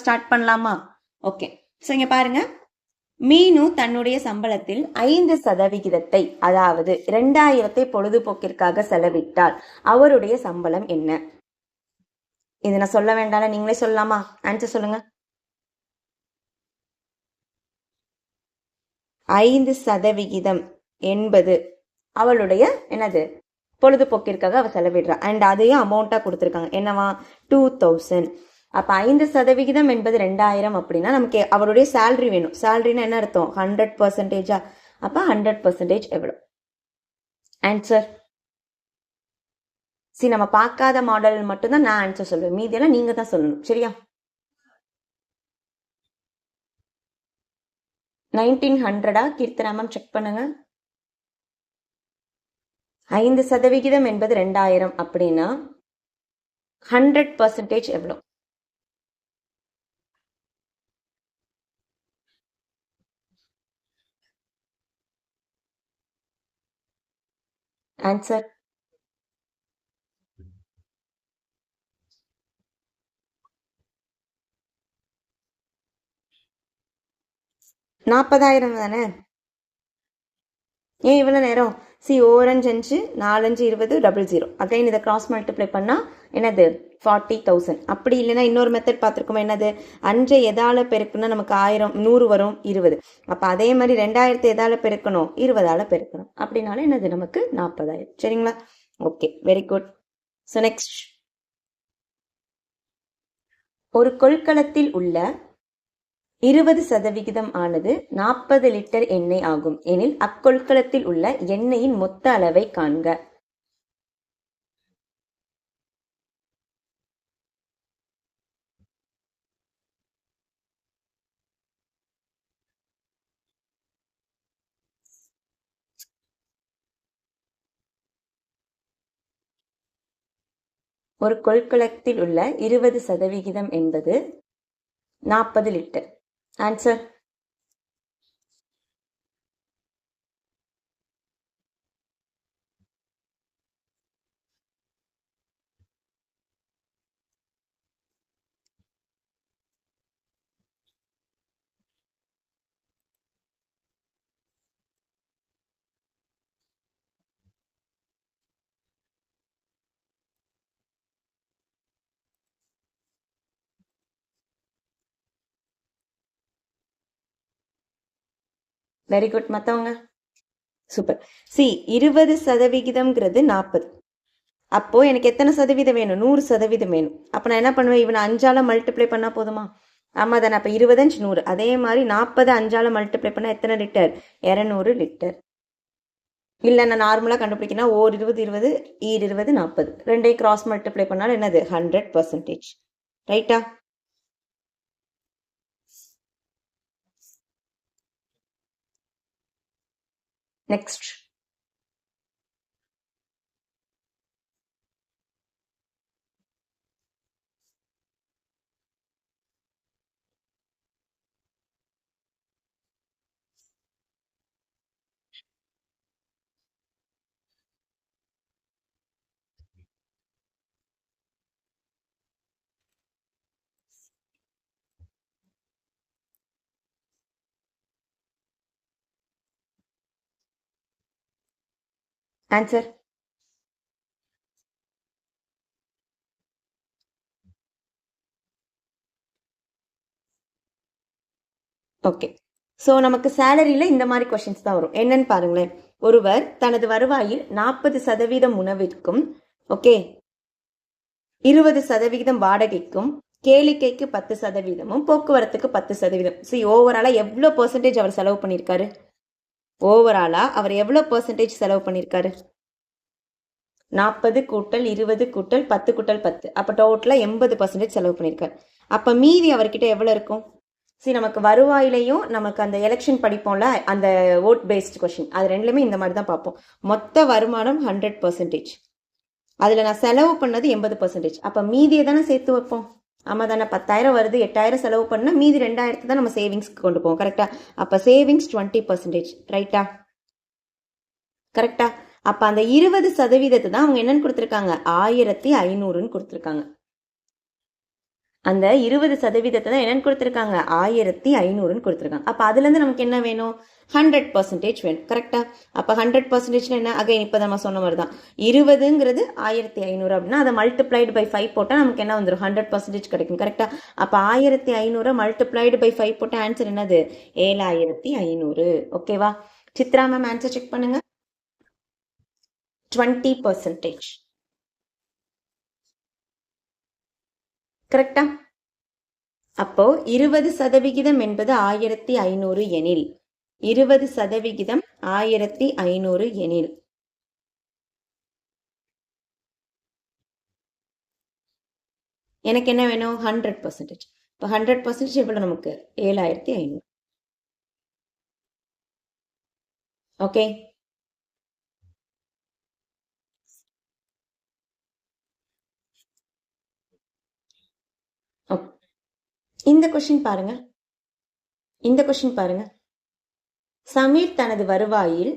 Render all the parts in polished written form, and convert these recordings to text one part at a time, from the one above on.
Start பண்ணலாமா? Okay, so இங்க பாருங்க, மீனு தன்னுடைய சம்பளத்தில் 5% அதாவது 2000 பொழுதுபோக்கிற்காக செலவிட்டால் அவருடைய சம்பளம் என்ன? இது நான் சொல்ல வேண்டாம், நீங்களே சொல்லலாமா? ஆன்சர் சொல்லுங்க. 5% என்பது அவளுடைய என்னது பொழுதுபோக்கிற்காக அவ செலவிடுறா. அண்ட் அதையும் அமௌண்டா கொடுத்துருக்காங்க. என்னவா? 2000. அப்ப 5% என்பது 2000 அப்படின்னா நமக்கு அவருடைய சேலரி வேணும். சேலரினா என்ன அர்த்தம்? 100%. அப்ப 100% எவ்வளவு? ஆன்சர் நம்ம பார்க்காத மாடல் மட்டும்தான் நான் ஆன்சர் சொல்லுவேன், மீதியெல்லாம் நீங்க தான் சொல்லணும். சரியா? 1900 கீர்த்தனா மேம் செக் பண்ணுங்க. 5% என்பது 2000 அப்படின்னா 100% எவ்வளவு? ஆன்சர் 40,000 தானே? ஏன் இவ்வளோ நேரம்? ஓரஞ்சு 5 4 5 20 00. அகைன் இதை கிராஸ் மல்டிப்ளை பண்ணால் என்னது? 40,000. அப்படி இல்லைன்னா இன்னொரு மெத்தட் பார்த்துருக்கோம். என்னது? 5 எதால பெருக்குன்னா நமக்கு 1000 100 வரும் 20. அப்போ அதே மாதிரி 2000 எதால பெருக்கணும்? 20ஆல பெருக்கணும். அப்படின்னாலும் என்னது? நமக்கு 40,000. சரிங்களா? Okay, very good. So next, ஒரு கொள்கலத்தில் உள்ள 20% ஆனது 40 லிட்டர் எண்ணெய் ஆகும் எனில் அக்கொள்கலத்தில் உள்ள எண்ணெயின் மொத்த அளவை காண்க. ஒரு கொள்கலத்தில் உள்ள 20% என்பது 40 லிட்டர். Answer very good. மற்றவங்க? சூப்பர். 20%ங்கிறது 40. அப்போ எனக்கு எத்தனை சதவீதம் வேணும்? 100% வேணும். அப்போ நான் என்ன பண்ணுவேன்? இவனை 5ஆல மல்டிப்ளை பண்ணா போதுமா? ஆமா தானே? அப்போ 20 5 100. அதே மாதிரி 40 5ஆல மல்டிப்ளை பண்ணா எத்தனை லிட்டர்? 200 லிட்டர். இல்லை, நான் நார்மலாக கண்டுபிடிக்கணும். ஓர் 20 20 ஈர் 20 40. ரெண்டையும் கிராஸ் மல்டிப்ளை பண்ணாலும் என்னது? 100%. ரைட்டா? Next, answer okay. ஸோ நமக்கு சேலரியில் இந்த மாதிரி கொஷின்ஸ் தான் வரும். என்னன்னு பாருங்களேன். ஒருவர் தனது வருவாயில் 40% உணவிற்கும், ஓகே, 20% வாடகைக்கும், கேளிக்கைக்கு 10%, போக்குவரத்துக்கு 10%. ஓவராலா எவ்வளோ பெர்சன்டேஜ் அவர் செலவு பண்ணியிருக்காரு? ஓவராலா அவர் எவ்வளோ பெர்சன்டேஜ் செலவு பண்ணியிருக்காரு? 40 கூட்டல் 20 கூட்டல் 10 கூட்டல் 10. அப்போ டோட்டலாக 80% செலவு பண்ணியிருக்காரு. அப்போ மீதி அவர்கிட்ட எவ்வளோ இருக்கும்? நமக்கு வருவாயிலையும் நமக்கு அந்த எலெக்ஷன் படிப்போம்ல, அந்த ஓட் பேஸ்ட் கொஸ்டின், அது ரெண்டுலையுமே இந்த மாதிரி தான் பார்ப்போம். மொத்த வருமானம் 100%. அதில் நான் செலவு பண்ணது 80%. அப்போ மீதியை தானே சேர்த்து வைப்போம். ஆமாம் தானே? 10,000 வருது, 8,000 செலவு பண்ணால் மீதி 2,000 தான் நம்ம சேவிங்ஸ்க்கு கொண்டு போவோம். கரெக்டா? அப்போ சேவிங்ஸ் 20%. ரைட்டா? கரெக்டா? அப்போ அந்த 20% தான் அவங்க என்னன்னு கொடுத்துருக்காங்க? 1500ன்னு கொடுத்துருக்காங்க. அந்த 20% தான் என்னன்னு கொடுத்துருக்காங்க, 1500ன்னு கொடுத்துருக்காங்க. அப்போ அதுலேருந்து நமக்கு என்ன வேணும், 100% வேணும். கரெக்டா? அப்போ 100% என்ன, அகைன் இப்போ நம்ம சொன்ன மாதிரி தான், 20ங்கிறது 1500 அப்படின்னா அதை மல்டிப்ளைடு பை 5 போட்டால் நமக்கு என்ன வந்துடும், 100% கிடைக்கும். கரெக்டா? அப்போ 1500 மல்டிப்ளைடு பை 5 போட்டால் ஆன்சர் என்னது, 7500. ஓகேவா? சித்ரா மேம் ஆன்சர் செக் பண்ணுங்க. 20%. கரெக்டா? அப்போ 20% என்பது 1500 எனில், 20% 1500 எனில் எனக்கு என்ன வேணும், 100%. இப்போ 100% எவ்வளவு நமக்கு, 7500. ஓகே. இந்த கொஸ்டின் பாருங்க, இந்த கொஸ்டின் பாருங்க. சமீர் தனது வருவாயில்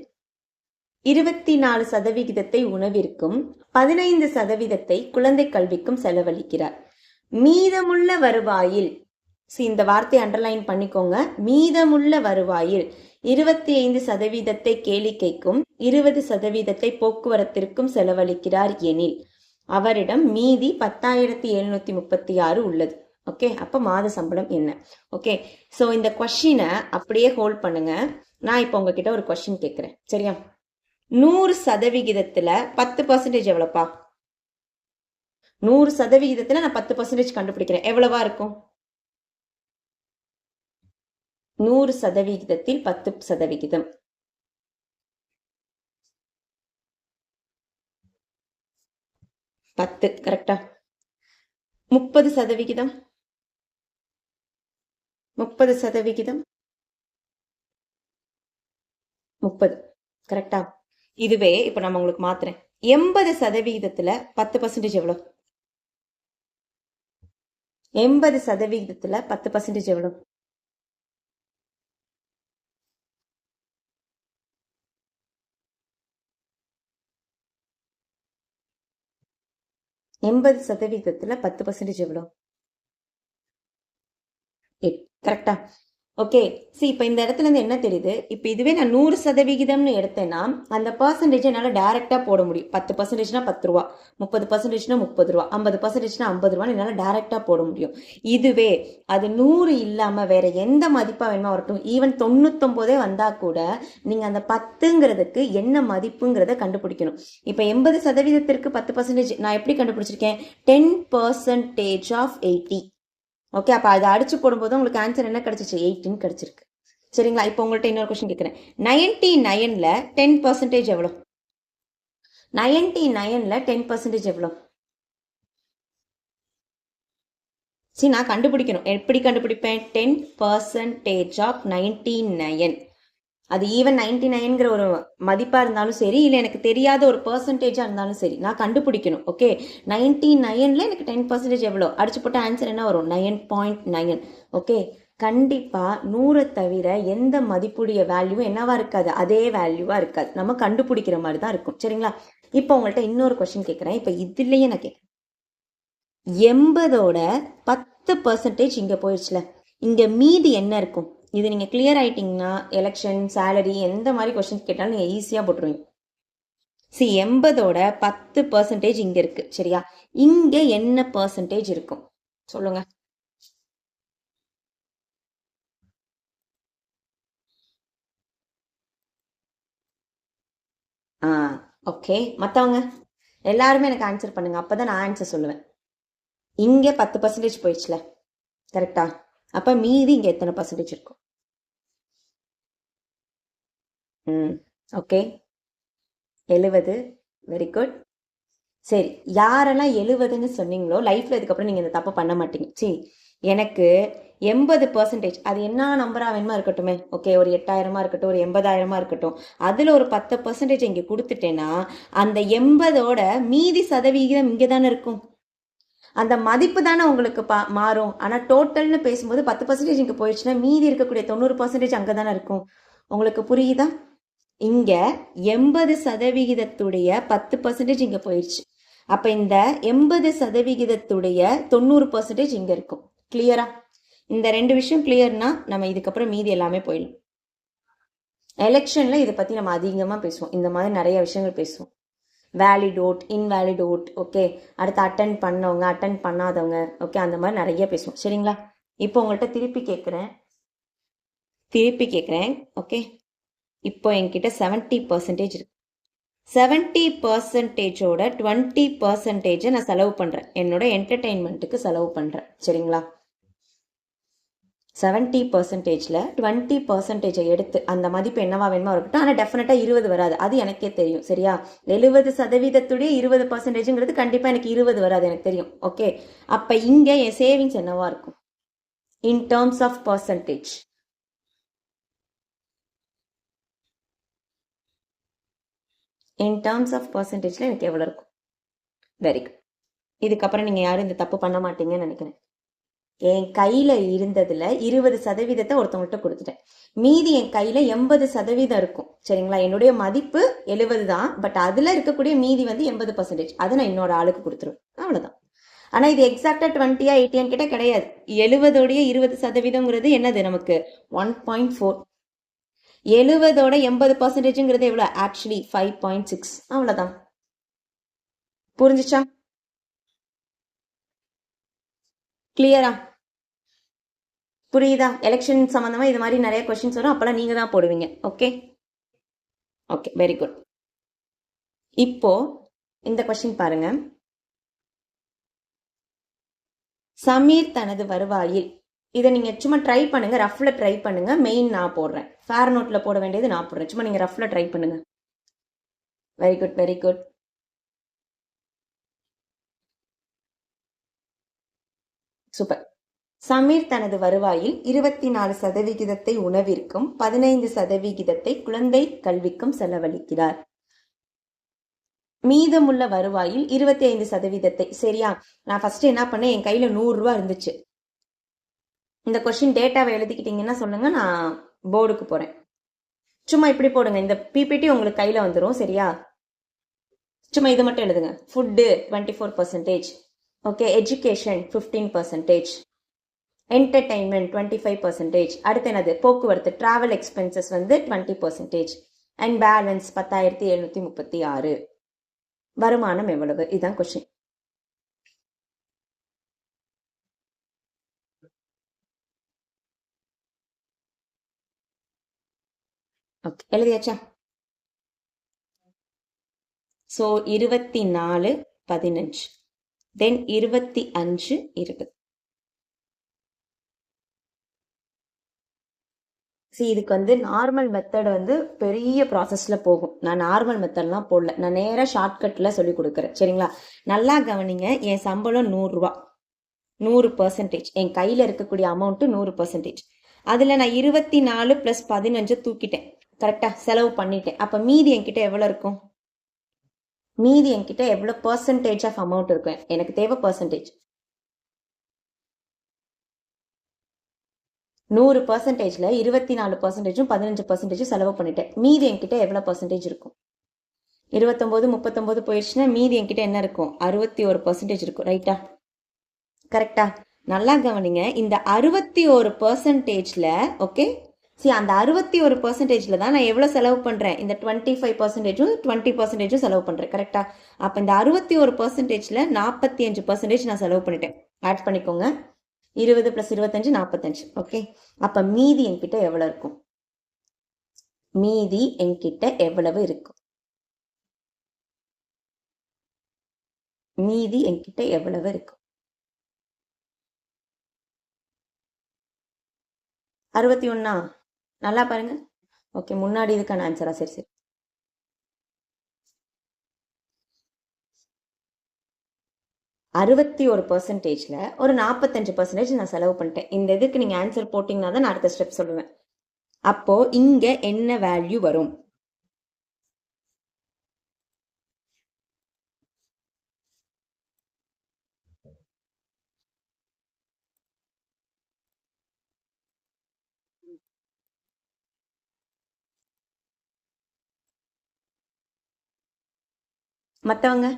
24% உணவிற்கும் 15% குழந்தை கல்விக்கும் செலவழிக்கிறார். மீதமுள்ள வருவாயில், இந்த வார்த்தை அண்டர்லைன் பண்ணிக்கோங்க, மீதமுள்ள வருவாயில் 25% கேளிக்கைக்கும் 20% போக்குவரத்திற்கும் செலவழிக்கிறார் எனில் அவரிடம் மீதி 10,736 உள்ளது. ஓகே, அப்போ மாத சம்பளம் என்ன? ஓகே, ஸோ இந்த கொஸ்டினை அப்படியே ஹோல்ட் பண்ணுங்க. நான் இப்போ உங்ககிட்ட ஒரு கொஸ்டின் கேட்குறேன், சரியா? 100%த்துல 10% எவ்வளோப்பா? 100%த்துல நான் 10% கண்டுபிடிக்கிறேன், எவ்வளவா இருக்கும்? 100%த்தில் 10%. 10, கரெக்டா? 30%, 30%, 30, கரெக்டா? இதுவே இப்ப நம்ம உங்களுக்கு மாத்துறேன், 80%த்துல 10% எவ்வளவு? 80%த்துல 10% எவ்வளவு? 80%த்துல 10% எவ்வளவு? 8, கரெக்டா? ஓகே, சி இப்போ இந்த இடத்துல இருந்து என்ன தெரியுது, இப்போ இதுவே நான் 100%ன்னு எடுத்தேன்னா அந்த பர்சன்டேஜ் என்னால் டேரெக்டாக போட முடியும். 10%னா 10 ரூபா, 30%னா 30 ரூபா, 50%னா 50 ரூபான்னு என்னால் டேரெக்டாக போட முடியும். இதுவே அது 100 இல்லாமல் வேற எந்த மதிப்பாக வேணுமா வரட்டும், ஈவன் 99 வந்தால் கூட நீங்கள் அந்த 10ங்கிறதுக்கு என்ன மதிப்புங்கிறத கண்டுபிடிக்கணும். இப்போ 80%த்திற்கு 10% நான் எப்படி கண்டுபிடிச்சிருக்கேன், 10% ஆஃப் 80. ஓகே, அப்போ அதை அடிச்சு போடும்போது உங்களுக்கு ஆன்சர் என்ன கிடைச்சிச்சு, 18 கிடைச்சிருக்கு. சரிங்களா? இப்போ உங்கள்கிட்ட இன்னொரு கொஸ்டின் கேட்குறேன், 99ல 10% எவ்வளோ? 99ல 10% எவ்வளோ? சரி, நான் கண்டுபிடிக்கணும். எப்படி கண்டுபிடிப்பேன், 10% ஆஃப் 99. அது ஈவன் 99ங்கிற ஒரு மதிப்பா இருந்தாலும் சரி, இல்லை எனக்கு தெரியாத ஒரு பர்சன்டேஜா இருந்தாலும் சரி, நான் கண்டுபிடிக்கணும். ஓகே, 99ல எனக்கு 10% எவ்வளோ அடிச்சு போட்ட ஆன்சர் என்ன வரும், 9.9. ஓகே, கண்டிப்பா 100 தவிர எந்த மதிப்புடைய வேல்யூ என்னவா இருக்காது, அதே வேல்யூவா இருக்காது, நம்ம கண்டுபிடிக்கிற மாதிரி தான் இருக்கும். சரிங்களா? இப்போ உங்கள்கிட்ட இன்னொரு கொஸ்டின் கேட்குறேன். இப்போ இதுலயே நான் கேட்குறேன், 80ஓட 10% இங்க போயிடுச்சுல, இங்க மீதி என்ன இருக்கும்? இது நீங்கள் கிளியர் ஆயிட்டீங்கன்னா எலெக்ஷன், சேலரி, எந்த மாதிரி கொஸ்டின்ஸ் கேட்டாலும் நீங்கள் ஈஸியாக போட்டுருவீங்க. சி, 80ஓட 10% இங்கே இருக்கு, சரியா? இங்கே என்ன பர்சன்டேஜ் இருக்கும் சொல்லுங்க. ஓகே, மற்றவங்க எல்லாருமே எனக்கு ஆன்சர் பண்ணுங்க, அப்போதான் நான் ஆன்சர் சொல்லுவேன். இங்கே 10% போயிடுச்சுல, கரெக்டா? அப்போ மீதி இங்கே எத்தனை பர்சன்டேஜ் இருக்கும்? ஓகே, 70. Very good. சரி, யாரெல்லாம் 70ன்னு சொன்னீங்களோ லைஃப்ல இதுக்கப்புறம் நீங்க இந்த தப்பு பண்ண மாட்டீங்க. சரி, எனக்கு 80%, அது என்ன நம்பரா வேணுமா இருக்கட்டுமே, ஓகே, ஒரு 8000 இருக்கட்டும், ஒரு 80,000 இருக்கட்டும், அதுல ஒரு 10% இங்க கொடுத்துட்டேன்னா அந்த 80ஓட மீதி சதவிகிதம் இங்கே தானே இருக்கும். அந்த மதிப்பு தானே உங்களுக்கு மாறும். ஆனா டோட்டல்னு பேசும்போது 10% இங்க போயிடுச்சுன்னா மீதி இருக்கக்கூடிய 90% அங்கே தானே இருக்கும். உங்களுக்கு புரியுதா? இங்க 80%, 10% இங்க போயிடுச்சு. அப்ப இந்த 80% 90% இங்க இருக்கும். கிளியரா? இந்த 2 விஷயம் கிளியர்னா நம்ம இதுக்கப்புறம் மீதி எல்லாமே போயிடும். எலெக்ஷன்ல இதை பத்தி நம்ம அதிகமா பேசுவோம். இந்த மாதிரி நிறைய விஷயங்கள் பேசுவோம். Valid vote, invalid vote, okay, அடுத்து அட்டன் பண்ணவங்க, அட்டன் பண்ணாதவங்க, ஓகே, அந்த மாதிரி நிறைய பேசுவோம். சரிங்களா? இப்போ உங்கள்கிட்ட திருப்பி கேட்குறேன். ஓகே, இப்போ என்கிட்ட 70% இருக்கு. 70%ஓட 20% நான் செலவு பண்றேன். என்னோட என்டர்டெயின்மெண்ட்டுக்கு செலவு பண்றேன். சரிங்களா? 70%ல 20% எடுத்து அந்த மதிப்பு என்னவா வேணுமா இருக்கட்டும். ஆனால் டெஃபினட்டா 20 வராது. அது எனக்கே தெரியும். சரியா? 70% 20%ங்கிறது கண்டிப்பா எனக்கு 20 வராது. எனக்கு தெரியும். ஓகே, அப்ப இங்க என் சேவிங்ஸ் என்னவா இருக்கும் in terms of percentage? In terms of பர்சன்டேஜ்ல எனக்கு எவ்வளவு இருக்கும்? Very good. இதுக்கப்புறம் நீங்க யாரும் இந்த தப்பு பண்ண மாட்டீங்கன்னு நினைக்கிறேன். என் கையில இருந்ததுல 20% ஒருத்தவங்கள்ட்ட கொடுத்துட்டேன். மீதி என் கையில 80% இருக்கும். சரிங்களா? என்னுடைய மதிப்பு 70 தான். பட் அதுல இருக்கக்கூடிய மீதி வந்து 80%. அதை நான் இன்னொரு ஆளுக்கு கொடுத்துருவேன். அவ்வளவுதான். ஆனா இது எக்ஸாக்டா 20 80 கிட்ட கிடையாது. 70 20%ங்கிறது என்னது? நமக்கு 1.4. 70 80%ங்கிறது எவ்வளவு? ஆக்சுவலி 5.6. அவ்வளவுதான். புரிஞ்சுச்சா? கிளியரா? புரியுதா? எலெக்ஷன் சம்பந்தமா இது மாதிரி நிறைய கொஸ்டின்ஸ் வரும். அப்பெல்லாம் நீங்க தான் போடுவீங்க. Okay okay, very good. இப்போ இந்த கொஸ்டின் பாருங்க. சமீர் தனது வருவாயில், இதை நீங்க சும்மா ட்ரை பண்ணுங்க, ரஃப்ல ட்ரை பண்ணுங்க. மெயின் நான் போடுறேன், ஃபேர் நோட்ல போட வேண்டியது நான் போடுறேன். சும்மா நீங்க ரஃப்ல ட்ரை பண்ணுங்க. Very good, very good. Super. Sameer தனது வருவாயில் 24% உணவிற்கும் 15% குழந்தை கல்விக்கும் செலவழிக்கிறார். மீதமுள்ள வருவாயில் 25%. சரியா? நான் ஃபர்ஸ்ட் என்ன பண்ணேன், என் கையில 100 ரூபாய் இருந்துச்சு. இந்த கொஸ்டின் டேட்டாவை எழுதிக்கிட்டீங்கன்னா சொல்லுங்க, நான் போர்டுக்கு போறேன். சும்மா இப்படி போடுங்க, இந்த பிபிடி உங்களுக்கு கையில வந்துடும். சரியா? சும்மா இது மட்டும் எழுதுங்க. ஃபுட்டு 24%, ஓகே, எஜுகேஷன் 15%, என்டர்டைன்மெண்ட் 25%, அடுத்து என்னது? போக்குவரத்து, டிராவல் எக்ஸ்பென்சஸ் வந்து 20%, அண்ட் பேலன்ஸ் 10,736. வருமானம் எவ்வளவு? இதுதான் கொஸ்டின். ஓகே, எழுதியாச்சா? ஸோ 24 15, தென் 25 20. இதுக்கு வந்து நார்மல் மெத்தட் வந்து பெரிய ப்ராசஸ்ல போகும். நான் நார்மல் மெத்தட்லாம் போடல, நான் நேராக ஷார்ட்கட்ல சொல்லி கொடுக்குறேன். சரிங்களா? நல்லா கவனிங்க. என் சம்பளம் 100 ரூபா, 100%. என் கையில இருக்கக்கூடிய அமௌண்ட் 100%. அதுல நான் 24 + 15 தூக்கிட்டேன். கரெக்டா? செலவு பண்ணிட்டேன். அப்ப மீதி என்கிட்ட எவ்வளவு இருக்கும்? மீதி என்கிட்ட எவ்வளவு பெர்சன்டேஜ் ஆஃப் அமௌண்ட் இருக்கும்? எனக்கு தேவை பெர்சன்டேஜ். 100%ல 24%, 15% செலவு பண்ணிட்டேன். மீதி என்கிட்ட எவ்வளவு பெர்சன்டேஜ் இருக்கும்? 29 39 போயிடுச்சுன்னா மீதி என்கிட்ட என்ன இருக்கும்? 61% இருக்கும். ரைட்டா? கரெக்டா? நல்லா கவனிங்க. இந்த 61%ல, ஓகே, அந்த 61%ல தான் நான் எவ்வளவு செலவு பண்றேன்? இந்த 25%, 20% செலவு பண்றேன். கரெக்டா? அப்ப இந்த 61%ல 45% நான் செலவு பண்ணிட்டேன். ஆட் பண்ணிக்கோங்க. 20 + 25 45. ஓகே, அப்ப மீதி என்கிட்ட எவ்வளவு இருக்கும்? மீதி என்கிட்ட எவ்வளவு இருக்கும்? மீதி என்கிட்ட எவ்வளவு இருக்கும்? 61. நல்லா பாருங்க. ஓகே, முன்னாடி இதுக்கான ஆன்சரா? சரி சரி. 61%ல ஒரு 45% நான் செலவு பண்ணிட்டேன். இந்த இதுக்கு நீங்க ஆன்சர் போட்டீங்கன்னா தான் நான் அடுத்த ஸ்டெப் சொல்லுவேன். அப்போ இங்க என்ன வேல்யூ வரும்? மத்தவங்க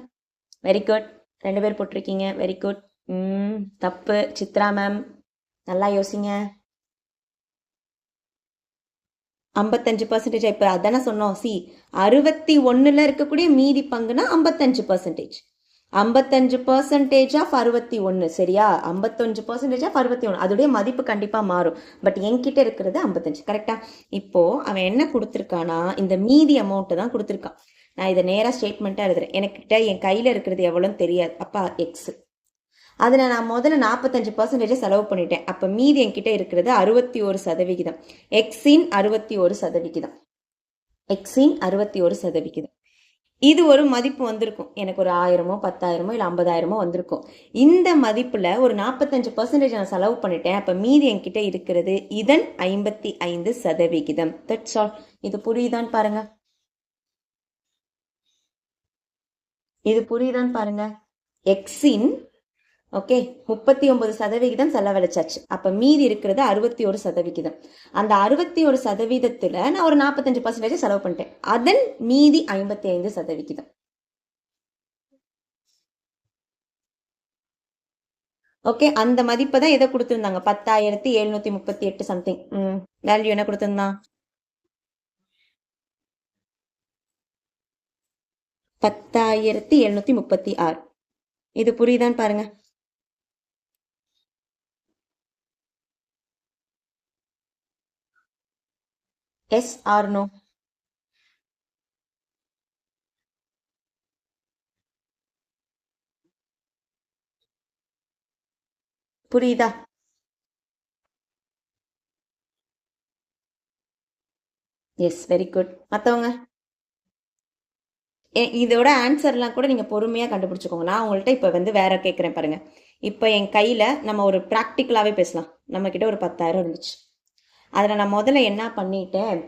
வெரி குட். 2 பேர் போட்டிருக்கீங்க. Very good. தப்பு. சித்ரா மேம் நல்லா யோசிங்க. 55% இப்போ அதானே சொன்னோம். 61ல் இருக்கக்கூடிய மீதி பங்குனா 55%. 55% ஆஃப் 61. சரியா? 55% ஆஃப் 61. அதோடைய மதிப்பு கண்டிப்பா மாறும். பட் என்கிட்ட இருக்கிறது 55. கரெக்டா? இப்போ அவன் என்ன கொடுத்துருக்கானா, இந்த மீதி அமௌண்ட் தான் கொடுத்துருக்கான். நான் இதை நேரா ஸ்டேட்மெண்ட்டா எழுதுறேன். எனக்கிட்ட என் கையில இருக்கிறது எவ்வளோன்னு தெரியாது. அப்பா எக்ஸ். அதில் நான் முதல்ல 45% செலவு பண்ணிட்டேன். அப்போ மீதி என்கிட்ட இருக்கிறது 61%. எக்ஸின் 61%. எக்ஸின் 61%. இது ஒரு மதிப்பு வந்திருக்கும். எனக்கு ஒரு 1000மோ 10,000மோ இல்லை 50,000மோ வந்திருக்கும். இந்த மதிப்புல ஒரு 45% நான் செலவு பண்ணிட்டேன். அப்ப மீதி என்கிட்ட இருக்கிறது இதன் 55%. That's all. இது புரியுதான்னு பாருங்க. இது புரியுதான்னு பாருங்க. எக்ஸின் ஓகே 39% செலவழிச்சாச்சு. அப்ப மீதி இருக்கிறது 61%. அந்த 61%த்துல நான் ஒரு 45% செலவு பண்ணிட்டேன். அதன் மீதி 55%. ஓகே, அந்த மதிப்பை தான் எதை கொடுத்துருந்தாங்க? 10,738 சம்திங். வேல்யூ என்ன கொடுத்துருந்தான்? 10,736. இது புரியுதான்னு பாருங்க. Yes or no? புரியுதா? Yes, very good. மற்றவங்க இதோட ஆன்சர்லாம் கூட நீங்கள் பொறுமையாக கண்டுபிடிச்சிக்கோங்க. நான் உங்கள்கிட்ட இப்போ வேற கேட்குறேன் பாருங்க. இப்போ என் கையில் நம்ம ஒரு ப்ராக்டிக்கலாகவே பேசலாம். நம்மக்கிட்ட ஒரு 10,000 இருந்துச்சு. அதில் நான் முதல்ல என்ன பண்ணிட்டேன்,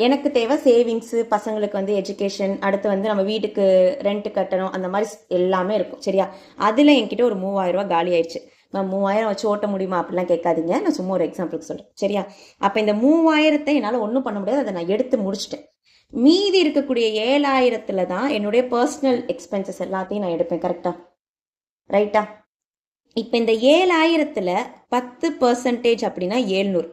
எனக்கு தேவை சேவிங்ஸு, பசங்களுக்கு எஜுகேஷன், அடுத்து நம்ம வீட்டுக்கு ரெண்ட் கட்டணும், அந்த மாதிரி எல்லாமே இருக்கும். சரியா? அதில் என்கிட்ட ஒரு 3,000 ரூபா காலி ஆயிடுச்சு. நான் 3,000 வச்சு ஓட்ட முடியுமா அப்படிலாம் கேட்காதீங்க. நான் சும்மா ஒரு எக்ஸாம்பிளுக்கு சொல்கிறேன். சரியா? அப்போ இந்த 3,000த்தை என்னால் ஒன்றும் பண்ண முடியாது. அதை நான் எடுத்து முடிச்சிட்டேன். மீதி இருக்கக்கூடிய 7,000த்துல தான் என்னுடைய பர்சனல் எக்ஸ்பென்சஸ் எல்லாத்தையும் நான் எடுப்பேன். கரெக்டா? ரைட்டா? இப்போ இந்த 7,000த்துல 10% அப்படின்னா 700.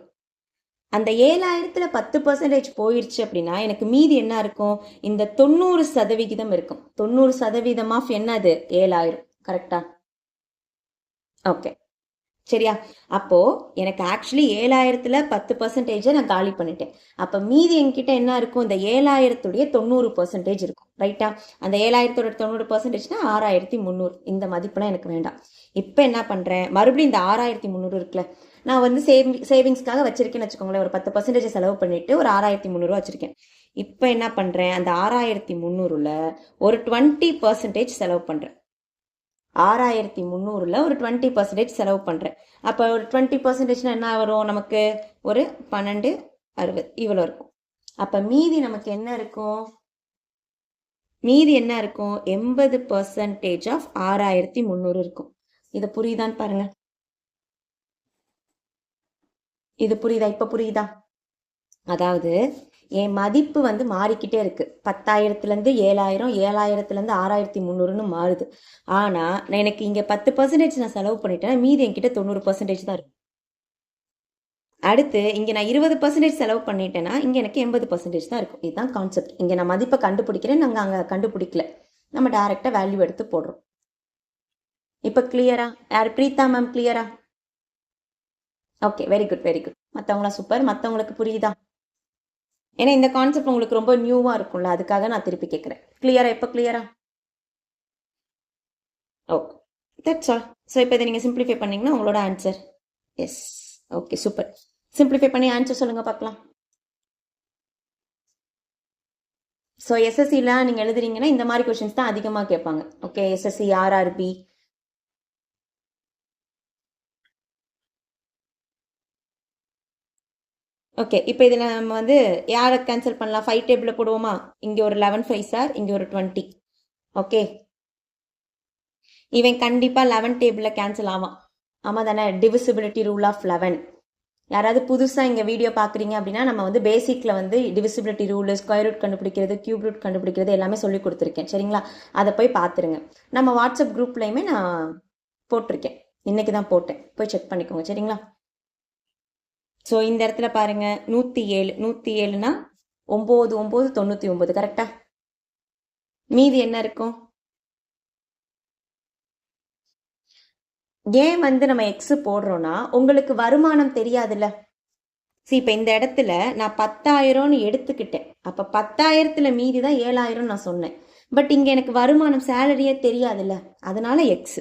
அந்த 7,000த்துல 10% போயிடுச்சு அப்படின்னா எனக்கு மீதி என்ன இருக்கும்? இந்த 90% இருக்கும். 90% ஆஃப் என்னது? 7,000. கரெக்டா? ஓகே, சரியா? அப்போ எனக்கு ஆக்சுவலி 7,000த்துல 10% நான் காலி பண்ணிட்டேன். அப்ப மீதி என்கிட்ட என்ன இருக்கும்? இந்த 7,000த்துடைய 90% இருக்கும். ரைட்டா? அந்த 7,000தோட 90%னா 6,300. இந்த மதிப்புலாம் எனக்கு வேண்டாம். இப்ப என்ன பண்றேன், மறுபடியும் இந்த 6,300 இருக்குல்ல, நான் சேவிங்ஸ்க்காக வச்சிருக்கேன்னு வச்சுக்கோங்களேன். ஒரு 10% செலவு பண்ணிட்டு ஒரு 6,300 வச்சிருக்கேன். இப்ப என்ன பண்றேன், அந்த 6,300ல ஒரு 20% செலவு பண்றேன். 6,300ல ஒரு 20% செலவு பண்றேன். அப்ப ஒரு 20% என்ன வரும் நமக்கு? ஒரு 1260 இவ்வளவு இருக்கும். அப்ப மீதி நமக்கு என்ன இருக்கும்? மீதி என்ன இருக்கும்? 80% ஆஃப் 6,300 இருக்கும். இது புரியுதான்னு பாருங்க. இது புரியுதா? இப்ப புரியுதா? அதாவது என் மதிப்பு மாறிக்கிட்டே இருக்கு. 10,000த்துல 7,000, 7,000த்துல 6,300ன்னு மாறுது. ஆனா எனக்கு இங்க 10% நான் செலவு பண்ணிட்டேன். மீதி என்கிட்ட 90% தான் இருக்கு. அடுத்து இங்க நான் 20% செலவு பண்ணிட்டேன்னா இங்க எனக்கு 80% தான் இருக்கும். இதுதான் கான்செப்ட். இங்க நான் மதிப்பை கண்டுபிடிக்கிறேன், நாங்க அங்க கண்டுபிடிக்கல. நம்ம டைரக்டா வேல்யூ எடுத்து போடுறோம். இப்ப கிளியரா? யார்? பிரீதா மேம் கிளியரா? Okay, very good, very good. மற்றவங்களாம் சூப்பர். மற்றவங்களுக்கு புரியுதா? ஏன்னா இந்த கான்செப்ட் உங்களுக்கு ரொம்ப நியூவா இருக்கும்ல, அதுக்காக நான் திருப்பி கேட்குறேன். கிளியரா? எப்போ கிளியரா? Okay, that's all. ஸோ இப்போ இதை நீங்கள் சிம்பிளிஃபை பண்ணீங்கன்னா உங்களோட answer. Yes, okay, super. Simplify பண்ணி ஆன்சர் சொல்லுங்க பார்க்கலாம். ஸோ எஸ்எஸ்சிலாம் நீங்கள் எழுதுறீங்கன்னா இந்த மாதிரி கொஷின்ஸ் தான் அதிகமாக கேட்பாங்க. Okay, SSC, RRB. ஓகே, இப்போ இதில் நம்ம யாரை கேன்சல் பண்ணலாம்? 5 டேபிளில் போடுவோமா? இங்கே ஒரு 11 5 சார், இங்கே ஒரு 20. ஓகே, இவன் கண்டிப்பாக 11 டேபிளில் கேன்சல் ஆவான். ஆமாம் தானே? Divisibility rule of 11. யாராவது புதுசாக இங்கே வீடியோ பார்க்குறீங்க அப்படின்னா நம்ம வந்து பேசிக்கில் வந்து டிவிசிபிலிட்டி ரூல், ஸ்கொயர் ரூட் கண்டுபிடிக்கிறது, கியூப் ரூட் கண்டுபிடிக்கிறது எல்லாமே சொல்லி கொடுத்துருக்கேன். சரிங்களா? அதை போய் பார்த்துருங்க. நம்ம வாட்ஸ்அப் குரூப்லையுமே நான் போட்டிருக்கேன். இன்னைக்கு தான் போட்டேன், போய் செக் பண்ணிக்கோங்க. சரிங்களா? ஸோ இந்த இடத்துல பாருங்க 107, 107னா 9 9 99 கரெக்டா? மீதி என்ன இருக்கும்? ஏன் வந்து நம்ம எக்ஸ் போடுறோம்னா உங்களுக்கு வருமானம் தெரியாதுல்ல. சரி, இப்போ இந்த இடத்துல நான் 10,000ன்னு எடுத்துக்கிட்டேன். அப்போ 10,000த்துல மீதி தான் 7,000 நான் சொன்னேன். பட் இங்கே எனக்கு வருமானம் சேலரியே தெரியாதுல்ல, அதனால எக்ஸ்.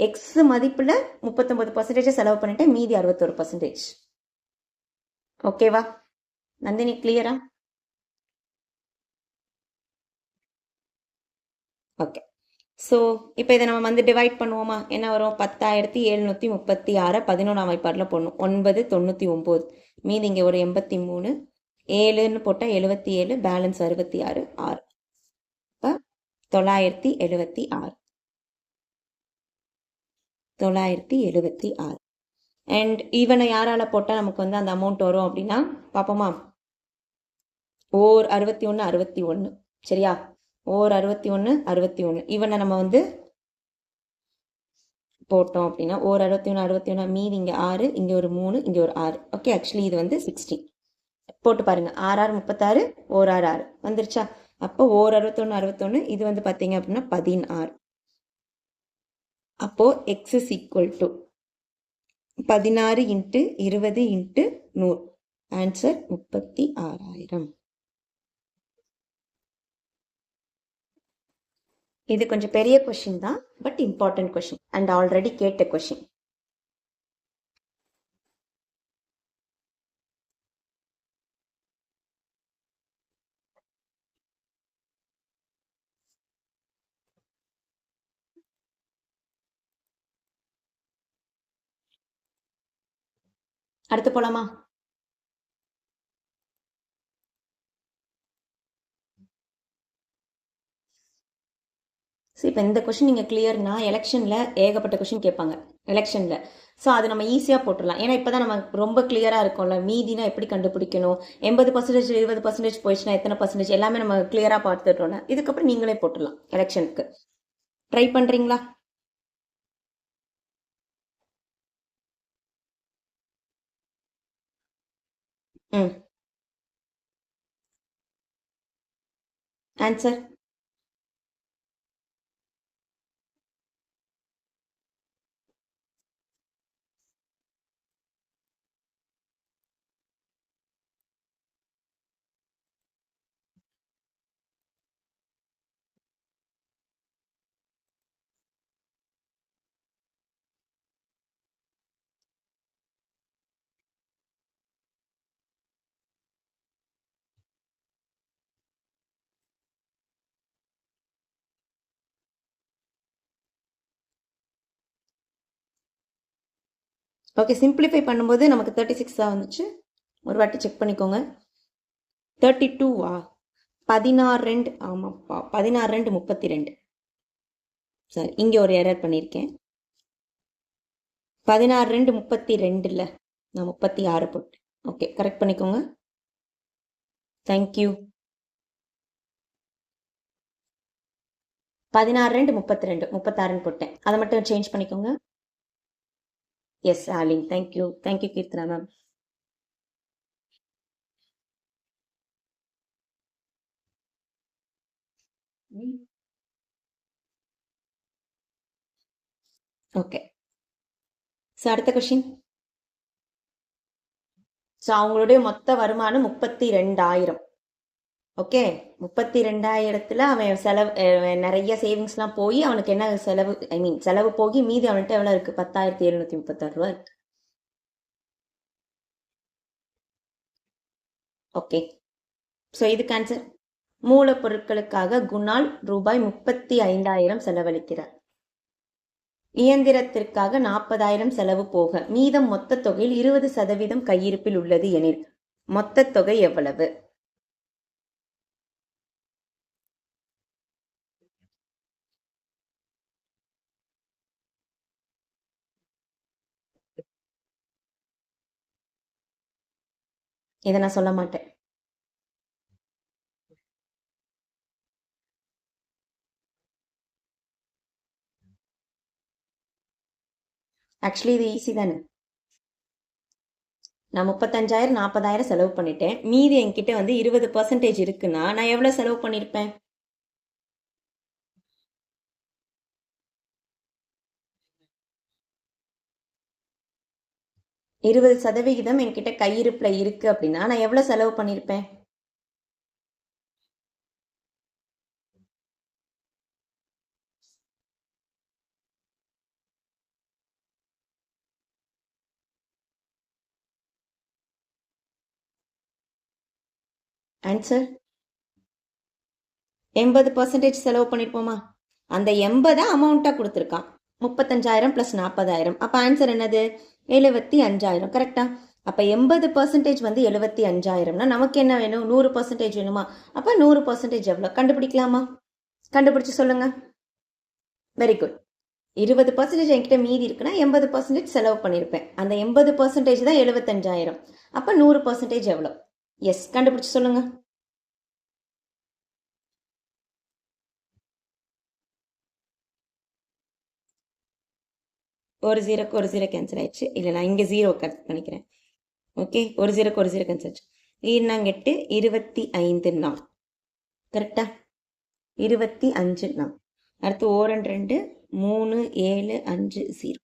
எக்ஸ் மதிப்பில் 39% செலவு பண்ணிட்டேன், மீதி 61%. ஓகேவா நந்தினி? கிளியரா? ஓகே. ஸோ இப்போ இதை நம்ம வந்து டிவைட் பண்ணுவோமா? என்ன வரும்? 10,736 11ஆம் வாய்ப்பாடில் போடணும். 999, மீதி இங்கே ஒரு 83, 7ன்னு போட்டால் 77, பேலன்ஸ் 66, 6. இப்போ 976, 976. அண்ட் ஈவனை யாரால் போட்டால் நமக்கு வந்து அந்த அமௌண்ட் வரும் அப்படின்னா பார்ப்போமா? ஓர் 61 61. சரியா? ஓர் 61 61. ஈவனை நம்ம வந்து போட்டோம் அப்படின்னா ஓர் 61 61, மீதி இங்கே 6, இங்கே ஒரு 3, இங்கே ஒரு 6. ஓகே, ஆக்சுவலி இது வந்து 16. போட்டு பாருங்க. 6 6 36, ஓர் 6 6 வந்துருச்சா? அப்போ ஓர் 61 61, இது வந்து பார்த்தீங்க அப்படின்னா 16. அப்போ X is equal to 16 × 20 × 100. Answer 36,000. இது கொஞ்சம் பெரிய கொஷின் தான், but important question and already கேட்ட கொஷின். அடுத்து போலாமா? இப்போ இந்த கொஷின் நீங்கள் கிளியர்னா எலெக்ஷனில் ஏகப்பட்ட கொஷின் கேட்பாங்க எலெக்ஷனில். ஸோ அது நம்ம ஈஸியாக போட்டுடலாம். ஏன்னா இப்போ தான் நம்ம ரொம்ப கிளியராக இருக்கும்ல. மீதினா எப்படி கண்டுபிடிக்கணும், 80% 20% போயிடுச்சுன்னா எத்தனை பர்சன்டேஜ், எல்லாமே நம்ம கிளியராக பார்த்துட்டோம்ல. இதுக்கப்புறம் நீங்களே போட்டுடலாம் எலெக்ஷனுக்கு. ட்ரை பண்ணுறீங்களா? ம். Answer okay. சிம்பிளிஃபை பண்ணும்போது நமக்கு 36 தான் வந்துச்சு. ஒரு வாட்டி செக் பண்ணிக்கோங்க. 32வா? 16 2. ஆமாப்பா, 16 2 32. சரி, இங்கே ஒரு எரர் பண்ணியிருக்கேன். 16 2 32 இல்லை, நான் 36 போட்டேன். ஓகே, கரெக்ட் பண்ணிக்கோங்க. தேங்க்யூ. 16 2 32 36ன்னு போட்டேன். அதை மட்டும் சேஞ்ச் பண்ணிக்கோங்க. எஸ் ஆலிங், thank you. Thank you Keerthana ma'am. Okay. So அடுத்த கொஷின். ஸோ அவங்களுடைய மொத்த வருமானம் 32,000. ஓகே, 32,000த்துல அவன் செலவு நிறைய சேவிங்ஸ்லாம் போய் அவனுக்கு என்ன செலவு, ஐ மீன் செலவு போகி மீதி அவன்கிட்ட எவ்வளோ இருக்கு? 10,736 ரூபா இருக்கு. ஓகே. ஸோ இதுக்கு ஆன்சர் மூலப்பொருட்களுக்காக குணால் ரூபாய் 35,000 செலவழிக்கிறார். இயந்திரத்திற்காக 40,000 செலவு போக மீதம் மொத்த தொகையில் 20% கையிருப்பில் உள்ளது எனில் மொத்த தொகை எவ்வளவு? இதை நான் சொல்ல மாட்டேன். ஆக்சுவலி இது ஈஸி தானே. நான் 35,000 40,000 செலவு பண்ணிட்டேன். மீதி என்கிட்ட வந்து 20% இருக்குன்னா நான் எவ்வளோ செலவு பண்ணியிருப்பேன்? 20% என்கிட்ட கையிருப்புல இருக்கு அப்படின்னா நான் எவ்வளோ செலவு பண்ணியிருப்பேன்? ஆன்சர் 80% செலவு பண்ணியிருப்போமா? அந்த 80 அமௌண்ட்டாக கொடுத்துருக்கான். 35,000 + 40,000. அப்போ ஆன்சர் என்னது? 75,000. கரெக்டா? அப்போ 80% வந்து 75,000னா நமக்கு என்ன வேணும்? 100% வேணுமா? அப்போ 100% எவ்வளோ கண்டுபிடிக்கலாமா? கண்டுபிடிச்சு சொல்லுங்க. Very good. 20% என்கிட்ட மீதி இருக்குன்னா 80% செலவு பண்ணியிருப்பேன். அந்த 80% தான் 75,000. அப்போ 100% எவ்வளோ? எஸ், கண்டுபிடிச்சு சொல்லுங்க. ஒரு ஜீரோக்கு ஒரு ஜீரோ கேன்சல் ஆயிடுச்சு. இல்லை, நான் இங்கே ஜீரோ கட் பண்ணிக்கிறேன். ஓகே, ஒரு ஜீரோக்கு ஒரு ஜீரோ கேன்சல் ஆச்சு. ஈர்னாங்கெட்டு 25 நாள். கரெக்டா? 25 நாள். அடுத்து ஓரன் 2 3 7 5 0.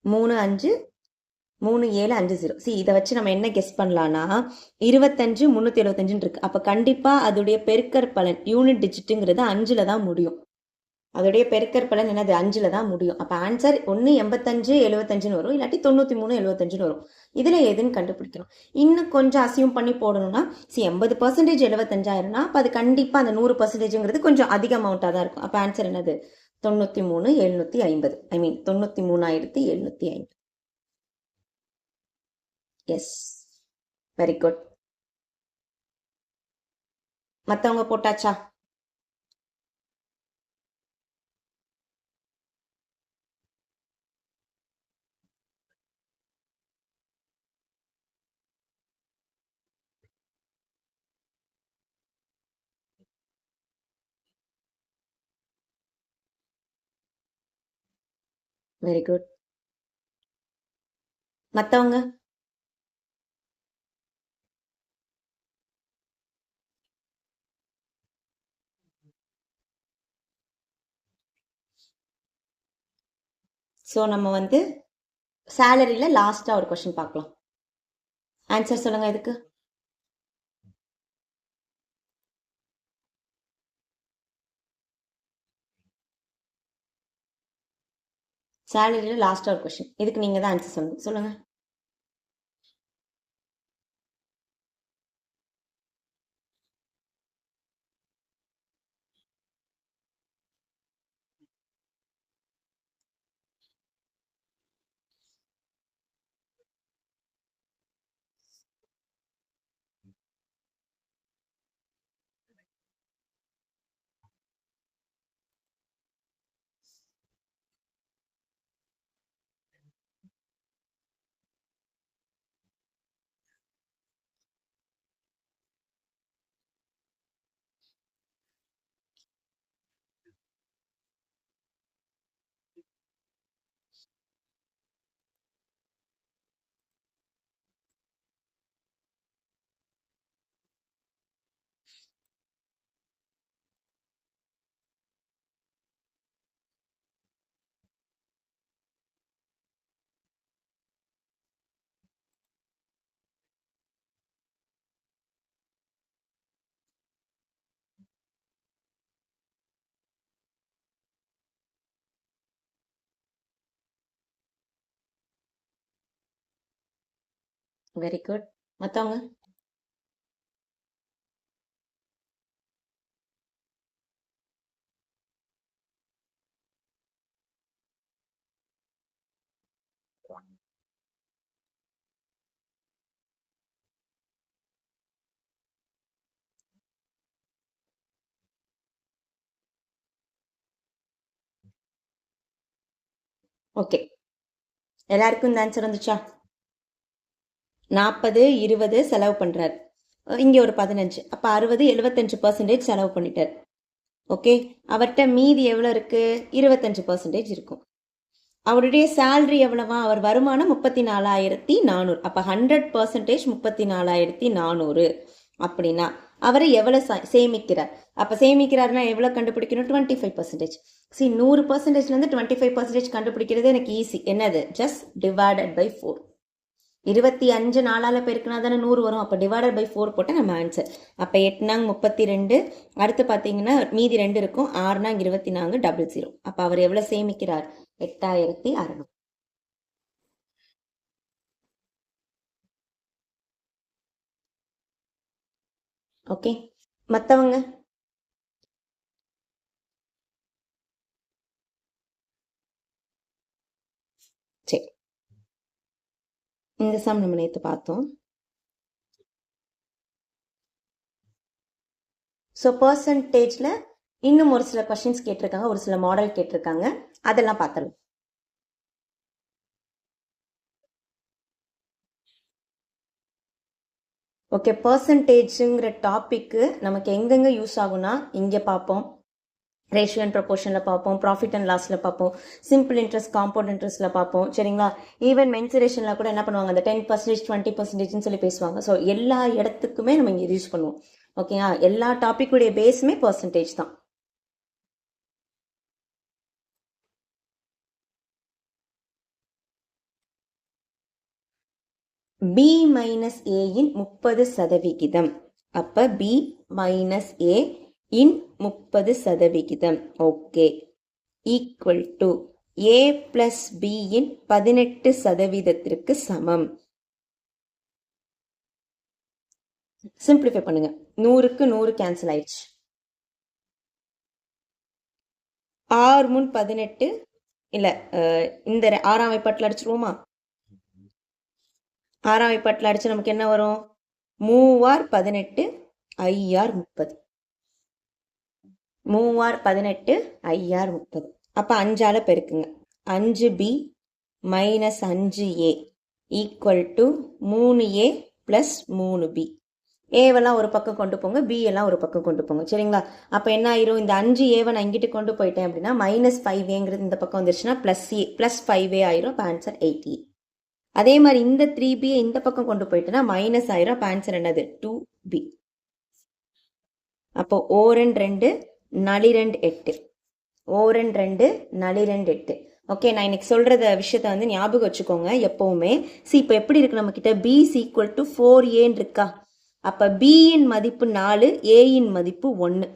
3 5 3 7 5 0. சி, இதை வச்சு நம்ம என்ன கெஸ் பண்ணலாம்னா 25 375 இருக்கு. அப்போ கண்டிப்பாக அதோடைய பெருக்கற் பலன் யூனிட் டிஜிட்டுங்கிறது 5ல் தான் முடியும். அதோடைய பெருக்கற் பலன் என்னது? 5ல் தான் முடியும். அப்போ ஆன்சர் ஒன்று 85 75ன்னு வரும், இல்லாட்டி 93 75ன்னு வரும். இதில் எதுன்னு கண்டுபிடிக்கணும். இன்னும் கொஞ்சம் அசியூம் பண்ணி போடணும்னா 80% 75,000னா அப்போ அது கண்டிப்பாக அந்த 100%ங்கிறது கொஞ்சம் அதிக அமௌண்ட்டாக தான் இருக்கும். அப்போ ஆன்சர் என்னது? 93,750. I mean 93,750. Yes, very good. மற்றவங்க போட்டாச்சா? Very good. மற்றவங்க? ஸோ நம்ம வந்து சேலரியில் லாஸ்ட்டாக ஒரு கொஷின் பார்க்கலாம். ஆன்சர் சொல்லுங்கள் இதுக்கு. சேலரியில் லாஸ்ட்டாக ஒரு கொஷின். இதுக்கு நீங்கள் தான் ஆன்சர் சொல்லணும். சொல்லுங்கள். Very good. மற்றவங்க? ஓகே, எல்லாருக்கும் இந்த ஆன்சர் வந்துச்சா? 40 20 செலவு பண்ணுறாரு, இங்கே ஒரு 15, அப்போ 60 75% செலவு பண்ணிட்டார். ஓகே, அவர்கிட்ட மீதி எவ்வளோ இருக்குது? 25% இருக்கும். அவருடைய சேலரி எவ்வளவா? அவர் வருமானம் 34,400. அப்போ 100% 34,400 அப்படின்னா அவர் எவ்வளோ சேமிக்கிறார்? அப்போ சேமிக்கிறாருன்னா எவ்வளோ கண்டுபிடிக்கணும்? 25%. 100%லேருந்து 25% கண்டுபிடிக்கிறது எனக்கு ஈஸி. என்னது? Just divided by 4. 25 4ஆல் பெருக்கினா தானே 100 வரும். அப்போ டிவைடட் பை 4 போட்டால் நம்ம ஆன்சர். அப்போ 8 32. அடுத்து பார்த்தீங்கன்னா மீதி 2 இருக்கும். 6 24 00. அப்போ அவர் எவ்வளோ சேமிக்கிறார்? 8600. ஓகே, மற்றவங்க சரி, இந்த சம் நம்ம நேற்று பார்த்தோம். ஸோ பர்சன்டேஜில் இன்னும் ஒரு சில கொஷின்ஸ் கேட்டிருக்காங்க, ஒரு சில மாடல் கேட்டிருக்காங்க, அதெல்லாம் பார்த்துடலாம். ஓகே, பர்சன்டேஜுங்கிற டாப்பிக்கு நமக்கு எங்கெங்கே யூஸ் ஆகும்னா இங்கே பார்ப்போம், ரேஷியோ அண்ட் ப்ரொபோர்ஷனில் பார்ப்போம், ப்ராஃபிட் அண்ட் லாஸில் பார்ப்போம், சிம்பிள் இன்ட்ரெஸ்ட் காம்பவுண்ட் இன்ட்ரெஸ்ட்டில் பார்ப்போம். சரிங்களா? ஈவன் மென்சுரேஷனில் கூட என்ன பண்ணுவாங்க, அந்த 10% 20%ன்னு சொல்லி பேசுவாங்க. ஸோ எல்லா இடத்துக்குமே நம்ம இங்கே யூஸ் பண்ணுவோம். ஓகேயா? எல்லா டாப்பிக்குடைய பேஸுமே பர்சன்டேஜ் தான். பி மைனஸ் ஏயின் 30%. அப்போ பி மைனஸ் ஏ இன் 30%. Okay, equal to A plus B இன் 18% சமம். சிம்பிளிஃபை பண்ணுங்க. 100க்கு 100 கேன்சல் ஆயிடுச்சு. 6 முன் 18 இல்லை, இந்த 6ஆம் வைப்பாட்டில் அடிச்சிருவோமா? 6ஆம் வைப்பாட்டில் அடிச்சு நமக்கு என்ன வரும்? 3 18 IR 30. 3 18 IR 30. அப்போ 5ஆல் பெருக்குங்க. 5B minus 5A equal to 3A plus 3B. ஏவெல்லாம் ஒரு பக்கம் கொண்டு போங்க, பி எல்லாம் ஒரு பக்கம் கொண்டு போங்க. சரிங்களா? அப்போ என்ன ஆயிரும்? இந்த 5A நான் இங்கிட்டு கொண்டு போயிட்டேன் அப்படின்னா மைனஸ் 5Aங்கிறது இந்த பக்கம் வந்துருச்சுன்னா ப்ளஸ் 5A ஆயிரும். அப்போ ஆன்சர் 8A. அதே மாதிரி இந்த 3B இந்த பக்கம் கொண்டு போயிட்டேன்னா மைனஸ் ஆயிரும். அப்போ ஆன்சர் என்னது? 2B. அப்போ ஓரன் 2 நளிரெண்டு 8. ஓரன் 2 நளிரெண்டு 8. ஓகே, நான் இன்னைக்கு சொல்கிறத விஷயத்த வந்து ஞாபகம் வச்சுக்கோங்க எப்போவுமே. இப்போ எப்படி இருக்கு நம்ம கிட்ட? B ஈக்குவல் டு 4Aன்னு இருக்கா? அப்போ பியின் மதிப்பு 4, ஏயின் மதிப்பு 1.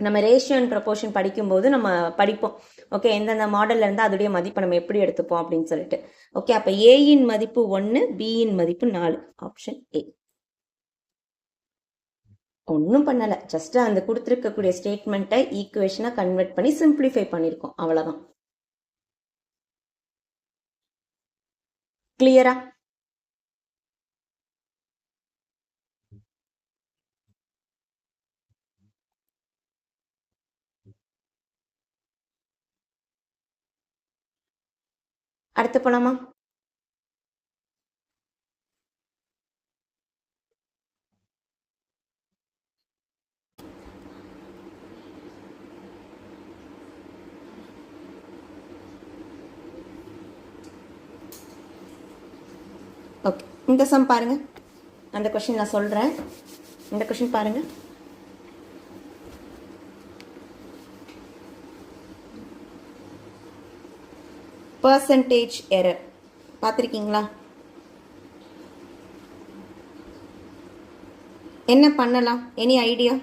நம்ம ரேஷியோ அண்ட் ப்ரொபோர்ஷன் படிக்கும்போது நம்ம படிப்போம். ஓகே, எந்தெந்த மாடலில் இருந்தால் அதோடைய மதிப்பை நம்ம எப்படி எடுத்துப்போம் அப்படின்னு சொல்லிட்டு. ஓகே, அப்போ ஏயின் மதிப்பு 1, பியின் மதிப்பு 4. Option A. ஒன்றும் பண்ணலை, ஜஸ்ட் அந்த கொடுத்துருக்கக்கூடிய ஸ்டேட்மெண்ட்டை ஈக்குவேஷனாக கன்வெர்ட் பண்ணி சிம்பிளிஃபை பண்ணியிருக்கோம், அவ்வளோதான். கிளியரா? அடுத்து போலாமா? ஓகே, இந்த சம் பாருங்க. அந்த கொஷின் நான் சொல்கிறேன். இந்த கொஷின் பாருங்க. பர்சன்டேஜ் எரர் பார்த்துருக்கீங்களா? என்ன பண்ணலாம்? Any idea?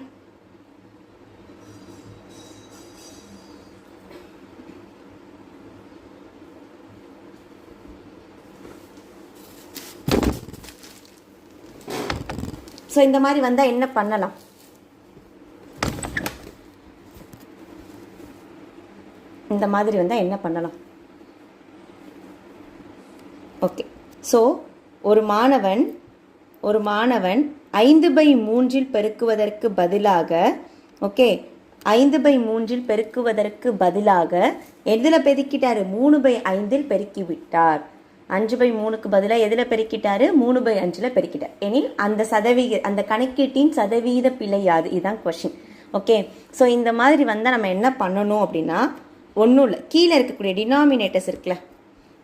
ஸோ இந்த மாதிரி வந்தால் என்ன பண்ணலாம்? இந்த மாதிரி வந்தால் என்ன பண்ணலாம்? ஓகே, ஸோ ஒரு மாணவன் 5/3 பெருக்குவதற்கு பதிலாக, ஓகே, 5/3 பெருக்குவதற்கு பதிலாக எதில் பெருக்கிட்டார்? 3/5 பெருக்கிவிட்டார். 5/3க்கு பதிலாக எதில் பெருக்கிட்டாரு? 3/5ல் பெருக்கிட்டார். எனில் அந்த கணக்கீட்டின் சதவீத பிழை யாது? இதுதான் கொஷின். ஓகே, ஸோ இந்த மாதிரி வந்தால் நம்ம என்ன பண்ணணும் அப்படின்னா, ஒன்றும் இல்லை, கீழே இருக்கக்கூடிய டினாமினேட்டர்ஸ் இருக்குல்ல,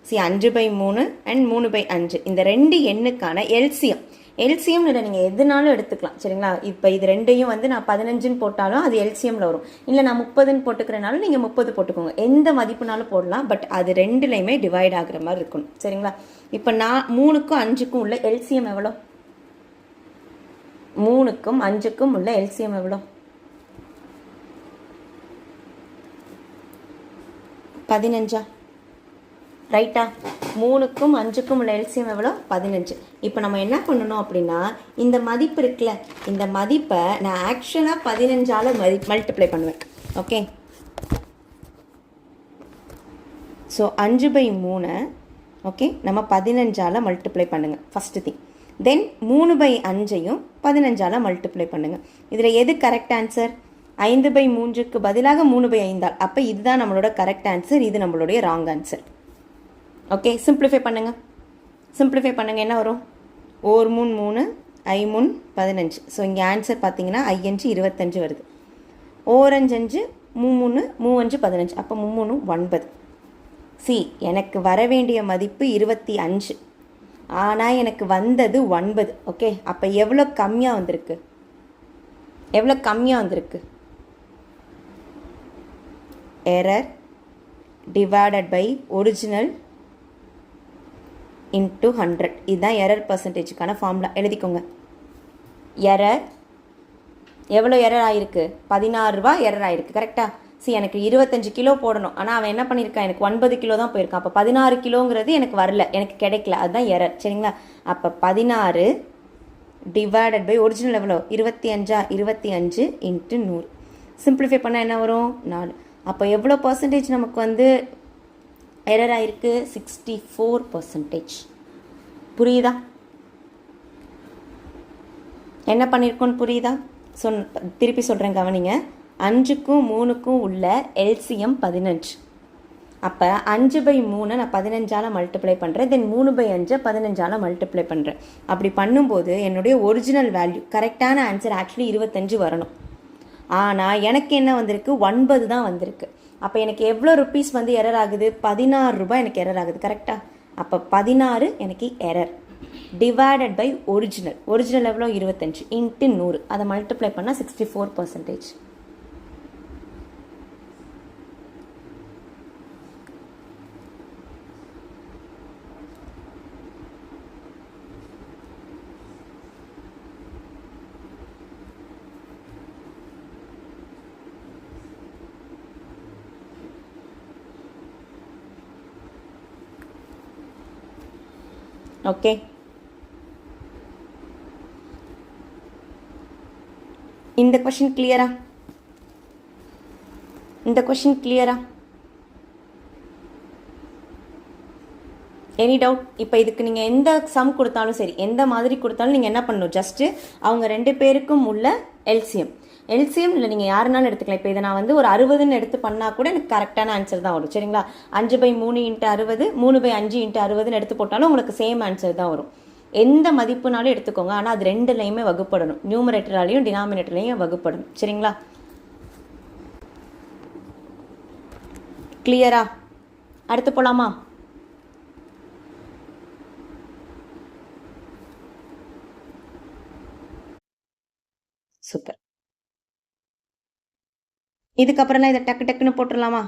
5/3 அண்ட் 3/5 இந்த 2 எண்ணுக்கான எல்சிஎம் இல்லை, நீங்கள் எதுனாலும் எடுத்துக்கலாம். சரிங்களா? இப்போ இது ரெண்டையும் வந்து நான் 15ன்னு போட்டாலும் அது எல்சிஎம்ல வரும். இல்லை நான் 30ன்னு போட்டுக்கிறனாலும் நீங்கள் 30 போட்டுக்கோங்க. எந்த மதிப்புனாலும் போடலாம். பட் அது ரெண்டுலையுமே டிவைட் ஆகுற மாதிரி இருக்கணும். சரிங்களா? இப்போ நான் 3க்கும் 5க்கும் உள்ள எல்சிஎம் எவ்வளோ? 3க்கும் 5க்கும் உள்ள எல்சிஎம் எவ்வளோ? 15. ரைட்டா? 3க்கும் 5க்கும் உள்ள எல்சிஎம் எவ்வளோ? 15. இப்போ நம்ம என்ன பண்ணணும் அப்படின்னா, இந்த மதிப்பு இருக்குல்ல, இந்த மதிப்பை நான் ஆக்சுவலாக 15ஆல் மல்டிப்ளை பண்ணுவேன். ஓகே, ஸோ 5/3 ஓகே நம்ம 15ஆல் மல்டிப்ளை பண்ணுங்கள் ஃபஸ்ட்டு திங். தென் 3/5ஐயும் 15ஆல் மல்டிப்ளை பண்ணுங்கள். இதில் எது கரெக்ட் ஆன்சர்? 5/3க்கு பதிலாக 3/5. அப்போ இதுதான் நம்மளோட கரெக்ட் ஆன்சர், இது நம்மளுடைய ராங் ஆன்சர். ஓகே, சிம்பிளிஃபை பண்ணுங்கள். என்ன வரும்? 1 3 3 I 3 15. ஸோ இங்கே ஆன்சர் பார்த்தீங்கன்னா I5 25 வருது. 1 5 5 3 3 5 15. அப்போ 3 9. சி, எனக்கு வர வேண்டிய மதிப்பு 25, ஆனால் எனக்கு வந்தது 9. ஓகே, அப்போ எவ்வளோ கம்மியாக வந்திருக்கு? Error divided by original into 100. இதுதான் எரர் பர்சன்டேஜுக்கான ஃபார்முலா. எழுதிக்கோங்க. எரர் எவ்வளோ எரர் ஆயிருக்கு? 16 ரூபா எரர் ஆயிருக்கு. கரெக்டாக? எனக்கு 25 கிலோ போடணும், ஆனால் அவன் என்ன பண்ணியிருக்கான்? எனக்கு 9 கிலோ தான் போயிருக்கான். அப்போ 16 கிலோங்கிறது எனக்கு வரல, எனக்கு கிடைக்கல. அதுதான் எரர். சரிங்களா? அப்போ 16 டிவைடட் பை ஒரிஜினல் எவ்வளோ? 25. 25 இன்ட்டு 100. சிம்பிளிஃபை பண்ணால் என்ன வரும்? 4. அப்போ எவ்வளோ பர்சன்டேஜ் நமக்கு வந்து எரர் ஆயிருக்கு? 64%. புரியுதா? என்ன பண்ணியிருக்கோன்னு புரியுதா? திருப்பி சொல்கிறேன், கவனிங்க. 5க்கும் 3க்கும் உள்ள எல்சிஎம் 15. அப்போ 5/3 நான் 15ஆல் மல்டிப்ளை பண்ணுறேன். தென் 3/5 15ஆல் மல்டிப்ளை பண்ணுறேன். அப்படி பண்ணும்போது என்னுடைய ஒரிஜினல் வேல்யூ, கரெக்டான ஆன்சர் ஆக்சுவலி 25 வரணும். ஆனால் எனக்கு என்ன வந்திருக்கு? 9 தான் வந்திருக்கு. அப்போ எனக்கு எவ்வளோ ருப்பீஸ் வந்து எரர் ஆகுது? 16 ரூபாய் எனக்கு எரர் ஆகுது. கரெக்டாக? அப்போ 16 எனக்கு எரர் டிவைடட் பை ஒரிஜினல் எவ்வளோ? 25 இன்ட்டு 100. அதை மல்டிப்ளை பண்ணால் 64%. ஓகே, இந்த கொஷின் கிளியரா? Any doubt? இப்போ இதுக்கு நீங்கள் எந்த சம் கொடுத்தாலும் சரி, எந்த மாதிரி கொடுத்தாலும் நீங்கள் என்ன பண்ணணும்? ஜஸ்ட்டு அவங்க 2 பேருக்கும் உள்ள எல்சிஎம் இல்லை, நீங்கள் யாருனாலும் எடுத்துக்கலாம். இப்போ இதை நான் வந்து ஒரு 60ன்னு எடுத்து பண்ணால் கூட எனக்கு கரெக்டான ஆன்சர் தான் வரும். சரிங்களா? 5/3 இன்ட்டு 60, 3/5 இன்ட்டு 60ன்னு எடுத்து போட்டாலும் உங்களுக்கு சேம் ஆன்சர் தான் வரும். எந்த மதிப்புனாலும் எடுத்துக்கோங்க, ஆனால் அது ரெண்டுலையுமே வகுப்படணும். நியூமரேட்டராலையும் டினாமினேட்டர்லையும் வகுப்படணும். சரிங்களா? கிளியரா? அடுத்து போகலாமா? சூப்பர். இதுக்கப்புறம்லாம் இதை டக்கு டக்குன்னு போட்டுடலாமா?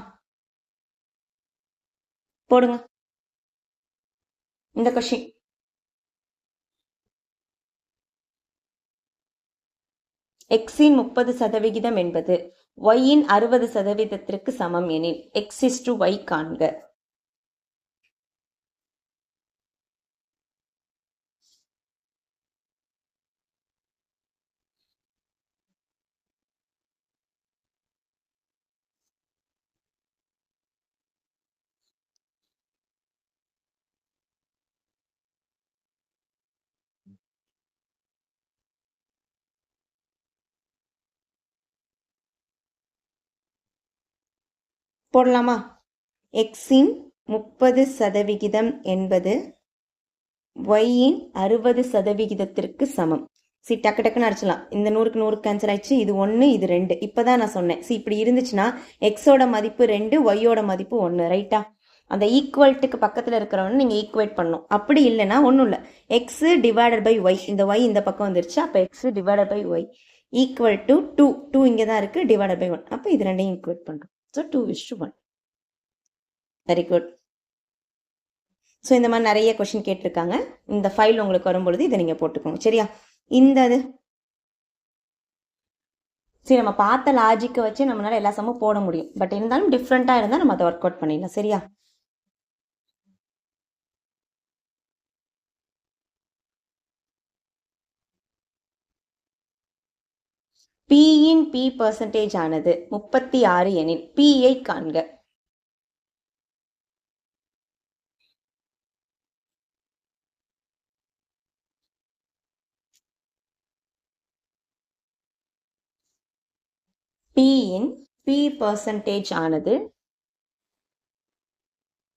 போடுங்க இந்த கொஷின். எக்ஸின் 30% என்பது ஒய்யின் 60%த்திற்கு சமம் எனில் x/y காண்க. போடலாமா? எக்ஸின் 30% என்பது ஒய்யின் 60%க்கு சமம். சி டக்கு டக்குன்னு அடிச்சலாம். இந்த 100க்கு 100 கேன்சல் ஆயிடுச்சு. இது 1, இது 2. இப்பதான் நான் சொன்னேன். சி இப்படி இருந்துச்சுன்னா எக்ஸோட மதிப்பு 2, ஒய்யோட மதிப்பு 1, ரைட்டா? அந்த ஈக்குவல்ட்டுக்கு பக்கத்தில் இருக்கிறவன்னு நீங்கள் ஈக்குவேட் பண்ணணும். அப்படி இல்லைன்னா ஒன்றும் இல்லை, எக்ஸ் டிவைடட் பை ஒய், இந்த ஒய் இந்த பக்கம் வந்துருச்சு. அப்போ X divided by Y equal to 2. 2 இங்கே தான் இருக்குது, டிவைடட் பை 1. அப்போ இது ரெண்டையும் ஈக்குவேட் பண்ணுறோம். ஸோ 2:1. Very good. ஸோ இந்த மாதிரி நிறைய கொஷின் கேட்டிருக்காங்க. இந்த ஃபைல் உங்களுக்கு வரும்பொழுது இதை நீங்கள் போட்டுக்கோங்க, சரியா? இந்த சரி, நம்ம பார்த்த லாஜிக்கை வச்சு நம்மளால எல்லா சமமும் போட முடியும். பட் இருந்தாலும் டிஃப்ரெண்ட்டாக இருந்தால் நம்ம அதை ஒர்க் அவுட் பண்ணிடலாம், சரியா? பியின் பி பர்சன்டேஜ் ஆனது 36 எனில் பியை காண்க. பியின் பி பர்சன்டேஜ் ஆனது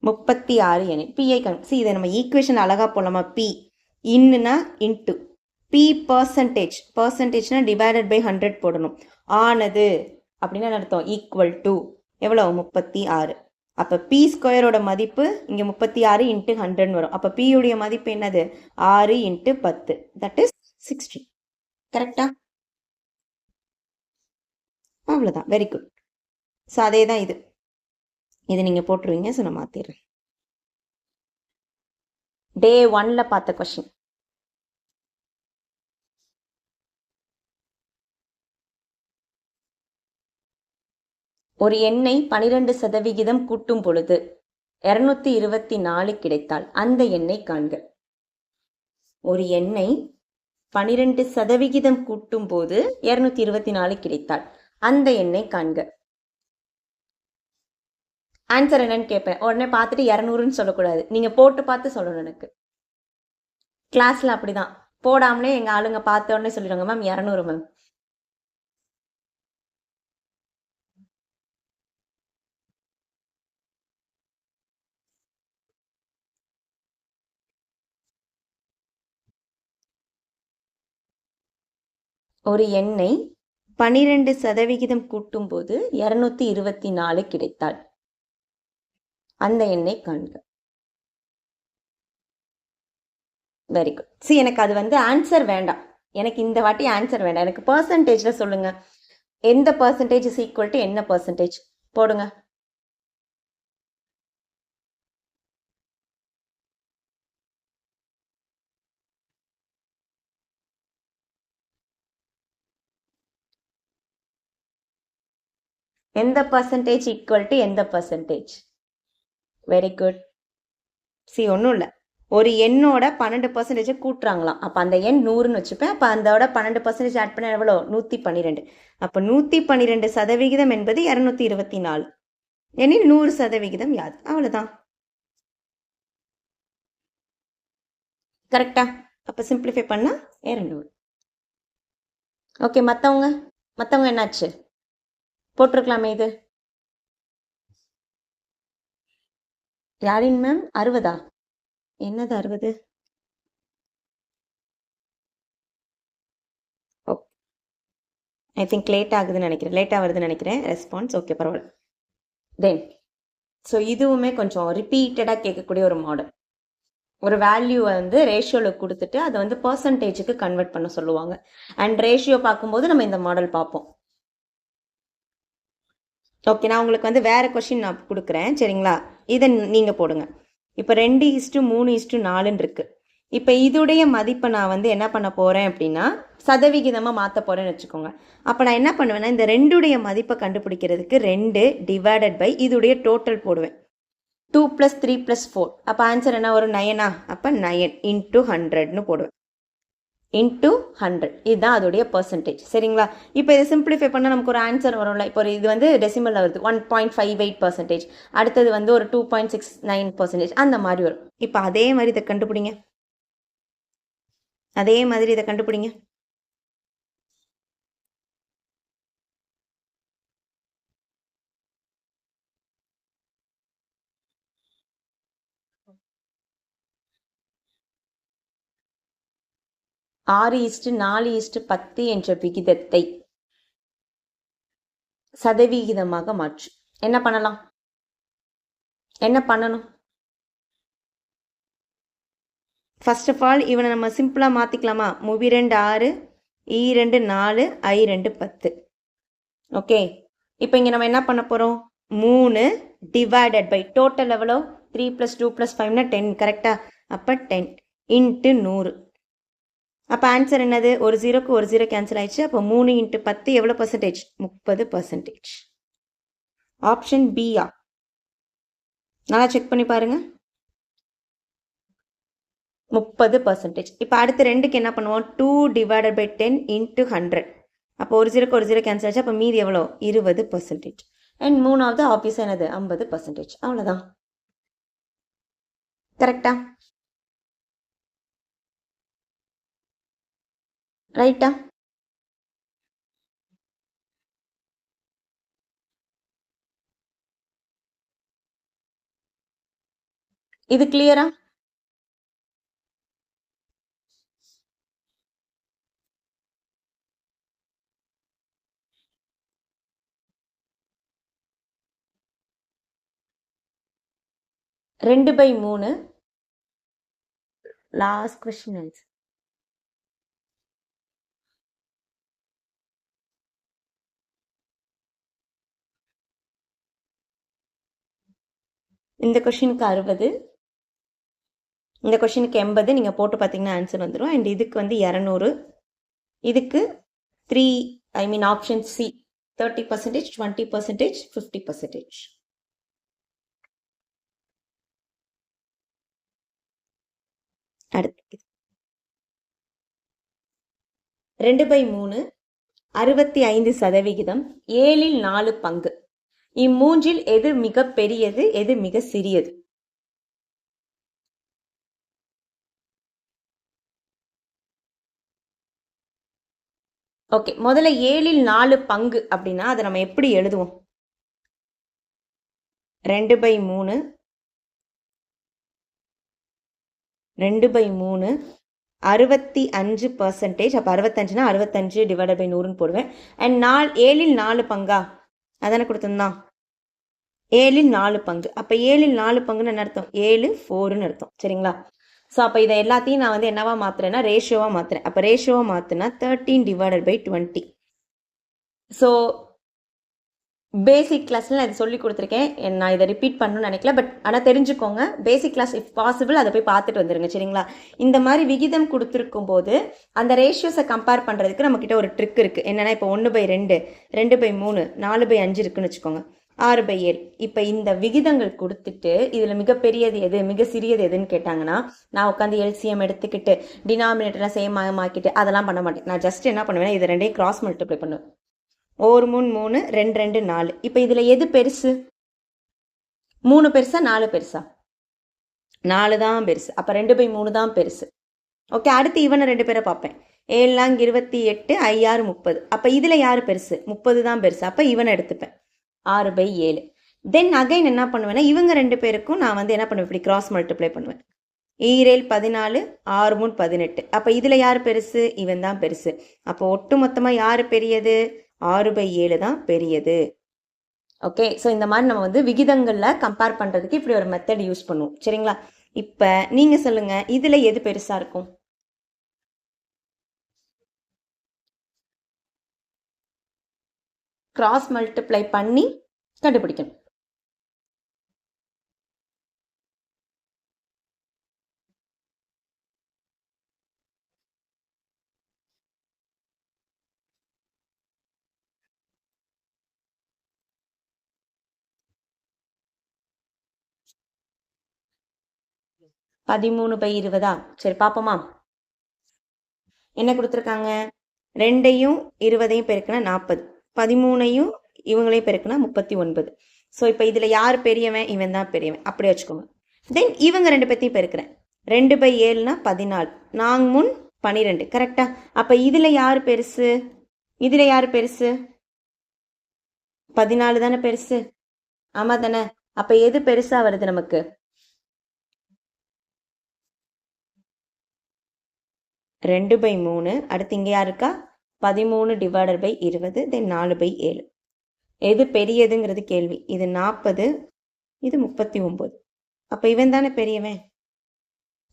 36 எனில் பிஐ காண்க. இதை நம்ம ஈக்குவேஷன் அழகா போலாமா? பி இன்னுனா இன்ட்டு பி பர்சன்டேஜ், பர்சன்டேஜ்னா டிவைடட் பை 100 போடணும். ஆனது அப்படின்னா அர்த்தம் ஈக்குவல் டு எவ்வளோ? 36. அப்போ பி ஸ்கொயரோட மதிப்பு இங்கே 36 இன்ட்டு 100 வரும். அப்போ பியுடைய மதிப்பு என்னது? 6 இன்ட்டு 10, தட் இஸ் 60. கரெக்டா? அவ்வளோதான். Very good. ஸோ அதே தான் இது நீங்கள் போட்டுருவீங்க. ஸோ நான் மாற்றிடுறேன். டே 1ல் பார்த்த கொஷின். ஒரு எண்ணை 12% கூட்டும் பொழுது 224 கிடைத்தால் அந்த எண்ணை காண்க. ஒரு எண்ணை 12% கூட்டும் போது 224 கிடைத்தால் அந்த எண்ணை காண்க. ஆன்சர் என்னன்னு கேட்பேன். உடனே பார்த்துட்டு 200ன்னு சொல்லக்கூடாது, நீங்க போட்டு பார்த்து சொல்லணும். எனக்கு கிளாஸ்ல அப்படிதான், போடாமலே எங்க ஆளுங்க பார்த்த உடனே சொல்லிடுவாங்க, மேம் 200 மேம். ஒரு எண்ணை 12% கூட்டும் போது 224 கிடைத்தால் அந்த எண்ணை காண்க. Very good. சி எனக்கு அது ஆன்சர் வேண்டாம், எனக்கு இந்த வாட்டி ஆன்சர் வேண்டாம், எனக்கு பர்சன்டேஜ்ல சொல்லுங்க. எந்த பர்சன்டேஜ் இஸ் ஈக்குவல் டு என்ன பர்சன்டேஜ் போடுங்க. எந்த பர்சன்டேஜ் ஈக்குவல் டு எந்த பர்சன்டேஜ்? Very good. சி ஒன்றும் இல்லை, ஒரு எண்ணோட 12% கூட்டுறாங்களாம். அப்போ அந்த எண் 100ன்னு வச்சுப்பேன். அப்போ அதோட 12% ஆட் பண்ண எவ்வளோ? 112. அப்போ 112% என்பது 224 எனில் 100% யாது? அவ்வளோதான். கரெக்டா? அப்போ சிம்பிளிஃபை பண்ணால் 200. ஓகே. மற்றவங்க என்னாச்சு? போட்டிருக்கலாமே இது. யாரின் மேம்? 60? என்னது 60? ஓகே, ஐ திங்க் லேட் ஆகுதுன்னு நினைக்கிறேன், லேட்டாக வருதுன்னு நினைக்கிறேன் ரெஸ்பான்ஸ். ஓகே, பரவாயில்ல. தென் ஸோ இதுவுமே கொஞ்சம் ரிப்பீட்டடாக கேட்கக்கூடிய ஒரு மாடல். ஒரு வேல்யூ ரேஷியோவில் கொடுத்துட்டு அதை பர்சன்டேஜுக்கு கன்வெர்ட் பண்ண சொல்லுவாங்க. அண்ட் ரேஷியோ பார்க்கும்போது நம்ம இந்த மாடல் பார்ப்போம். ஓகே, நான் உங்களுக்கு வேற கொஸ்டின் நான் கொடுக்குறேன், சரிங்களா? இதை நீங்கள் போடுங்க. இப்போ 2:3:4 இருக்கு. இப்போ இதுடைய மதிப்பை நான் என்ன பண்ண போகிறேன் அப்படின்னா சதவிகிதமாக மாற்ற போகிறேன்னு வச்சுக்கோங்க. அப்போ நான் என்ன பண்ணுவேன்னா இந்த 2உடைய மதிப்பை கண்டுபிடிக்கிறதுக்கு 2 டிவைடட் பை இதுடைய டோட்டல் போடுவேன். 2 + 3 + 4. அப்போ ஆன்சர் என்ன வரும்? 9. அப்போ 9 × 100ன்னு போடுவேன். இன்ட்டு 100, இதுதான் அதோடைய பர்சன்டேஜ், சரிங்களா? இப்போ இதை சிம்பிளிஃபை பண்ணால் நமக்கு ஒரு ஆன்சர் வரும்ல. இப்போ இது டெசிமலில் வருது, 1.58%. அடுத்தது ஒரு 2.69%, அந்த மாதிரி வரும். இப்போ அதே மாதிரி இதை கண்டுபிடிங்க. 6:4:10 என்ற விகிதத்தை சதவிகிதமாக மாற்று. என்ன பண்ணலாம்? என்ன பண்ணணும்? ஃபர்ஸ்ட் ஆஃப் ஆல் இவனை நம்ம சிம்பிளாக மாற்றிக்கலாமா? Movie 2 6, E2 4, I2 10. ஓகே, இப்போ இங்கே நம்ம என்ன பண்ண போகிறோம்? 3 டிவைடட் பை டோட்டல் எவ்வளோ? 3 + 2 + 5 10, கரெக்டா? அப்போ 10 × 100. அப்போ ஆன்சர் என்னது? ஒரு 0க்கு ஒரு 0 கேன்சல் ஆயிடுச்சு. அப்போ 3 × 10 எவ்வளோ பர்சன்டேஜ்? 30%. ஆப்ஷன் பியா? நல்லா செக் பண்ணி பாருங்க. 30%. இப்போ அடுத்து 2க்கு என்ன பண்ணுவோம்? 2 டிவைடட் பை 10 × 100. அப்போ ஒரு 0க்கு ஒரு 0 கேன்சல் ஆச்சு. அப்போ மீதி எவ்வளோ? 20%. அண்ட் மூணாவது ஆப்வியஸாக என்னது? 50%. அவ்வளோதான். கரெக்டா? ரைட்டா? இது கிளியரா? ரெண்டு பை 3. Last question answer. இந்த கொஸ்டினுக்கு 60, இந்த கொஸ்டினுக்கு 80. நீங்கள் போட்டு பார்த்தீங்கன்னா ஆன்சர் வந்துடும். அண்ட் இதுக்கு வந்து 200. இதுக்கு 3, ஐ மீன் ஆப்ஷன் சி 30%, 20%, 50%. அடுத்து 2 பை 3 65%, 7ல் 4 பங்கு. இம்மூன்றில் எது மிக பெரியது, எது மிக சிறியது? ஓகே, முதல்ல 7ல் 4 பங்கு அப்படின்னா அதை நம்ம எப்படி எழுதுவோம்? 2 பை 3 65%. அப்போ 65னா 65 டிவைடட் பை 100ன்னு போடுவேன். அண்ட் 7ல் 4 பங்கா? அதானே கொடுத்துருந்தான். 7ல் 4 பங்கு. அப்போ 7ல் 4 பங்குன்னு என்ன அர்த்தம்? 7 4ன்னு அர்த்தம். சரிங்களா? ஸோ அப்போ இதை எல்லாத்தையும் நான் வந்து என்னவா மாற்றுறேன்னா ரேஷியோவாக மாற்றுறேன். அப்போ ரேஷியோவாக மாற்றினா 13 டிவைடட் பை 20. ஸோ பேசிக் கிளாஸில் நான் இதை சொல்லி கொடுத்துருக்கேன். நான் இதை ரிப்பீட் பண்ணணும்னு நினைக்கல. பட் ஆனால் தெரிஞ்சுக்கோங்க, பேசிக் கிளாஸ் இஃப் பாசிபிள் அதை போய் பார்த்துட்டு வந்துருங்க. சரிங்களா? இந்த மாதிரி விகிதம் கொடுத்துருக்கும் போது அந்த ரேஷியோஸை கம்பேர் பண்ணுறதுக்கு நம்மக்கிட்ட ஒரு ட்ரிக் இருக்குது. என்னென்னா இப்போ 1/2, 2/3, 4/5 இருக்குன்னு வச்சுக்கோங்க. 6/7. இப்போ இந்த விகிதங்கள் கொடுத்துட்டு இதில் மிகப்பெரியது எது, மிக சிறியது எதுன்னு கேட்டாங்கன்னா நான் உட்காந்து எல்சிஎம் எடுத்துக்கிட்டு டினாமினேட்டர்லாம் சேம் ஆக்கிட்டு அதெல்லாம் பண்ண மாட்டேன். நான் ஜஸ்ட் என்ன பண்ணுவேன்னா இது ரெண்டையும் கிராஸ் மல்டிப்ளை பண்ணுவேன். 1 3 3, 2 2 4. இப்போ இதில் எது பெருசு? 3 பெருசா 4 பெருசா? 4 தான் பெருசு. அப்போ 2 பை 3 தான் பெருசு. ஓகே, அடுத்து இவனை 2 பேரை பார்ப்பேன். 7 லாங் 28, I 6 30. அப்போ இதில் யார் பெருசு? 30 தான் பெருசு. அப்போ இவனை எடுத்துப்பேன். 6/7. தென் அகைன் என்ன பண்ணுவேன்னா இவங்க 2 பேருக்கும் நான் வந்து என்ன பண்ணுவேன்? இப்படி கிராஸ் மல்டிப்ளை பண்ணுவேன். 7 14, 6 3 18. அப்போ இதில் யார் பெருசு? இவன் தான் பெருசு. அப்போ ஒட்டு மொத்தமாக யார் பெரியது? 6/7 தான் பெரியது. ஓகே, ஸோ இந்த மாதிரி நம்ம வந்து விகிதங்களில் கம்பேர் பண்ணுறதுக்கு இப்படி ஒரு மெத்தட் யூஸ் பண்ணுவோம். சரிங்களா? இப்போ நீங்கள் சொல்லுங்கள், இதில் எது பெருசாக இருக்கும்? கிராஸ் மல்டிப்ளை பண்ணி கண்டுபிடிக்கணும். (13 / 20) சரி பார்ப்போமா? என்ன கொடுத்துருக்காங்க? 2ஐயும் 20ஐயும் பெருக்கினா 40, 13ஐயும் இவங்களையும் பெருக்கினா 39. ஸோ இப்போ இதில் யார் பெரியவன்? இவன் தான் பெரியவன். அப்படி வச்சுக்கோங்க. தென் இவங்க 2 பேர்த்தையும் பெருக்கிறேன். 2/7னா 14, 4 3 12. கரெக்டா? அப்போ இதில் யார் பெருசு? இதில் யார் பெருசு? 14 தானே பெருசு. ஆமாம் தானே? அப்போ எது பெருசாக வருது நமக்கு? 2/3. அடுத்து இங்கே யார் இருக்கா? 13/20, தென் 4/7. எது பெரியதுங்கிறது கேள்வி. இது 40, இது 39. அப்போ இவன் தானே பெரியவன்.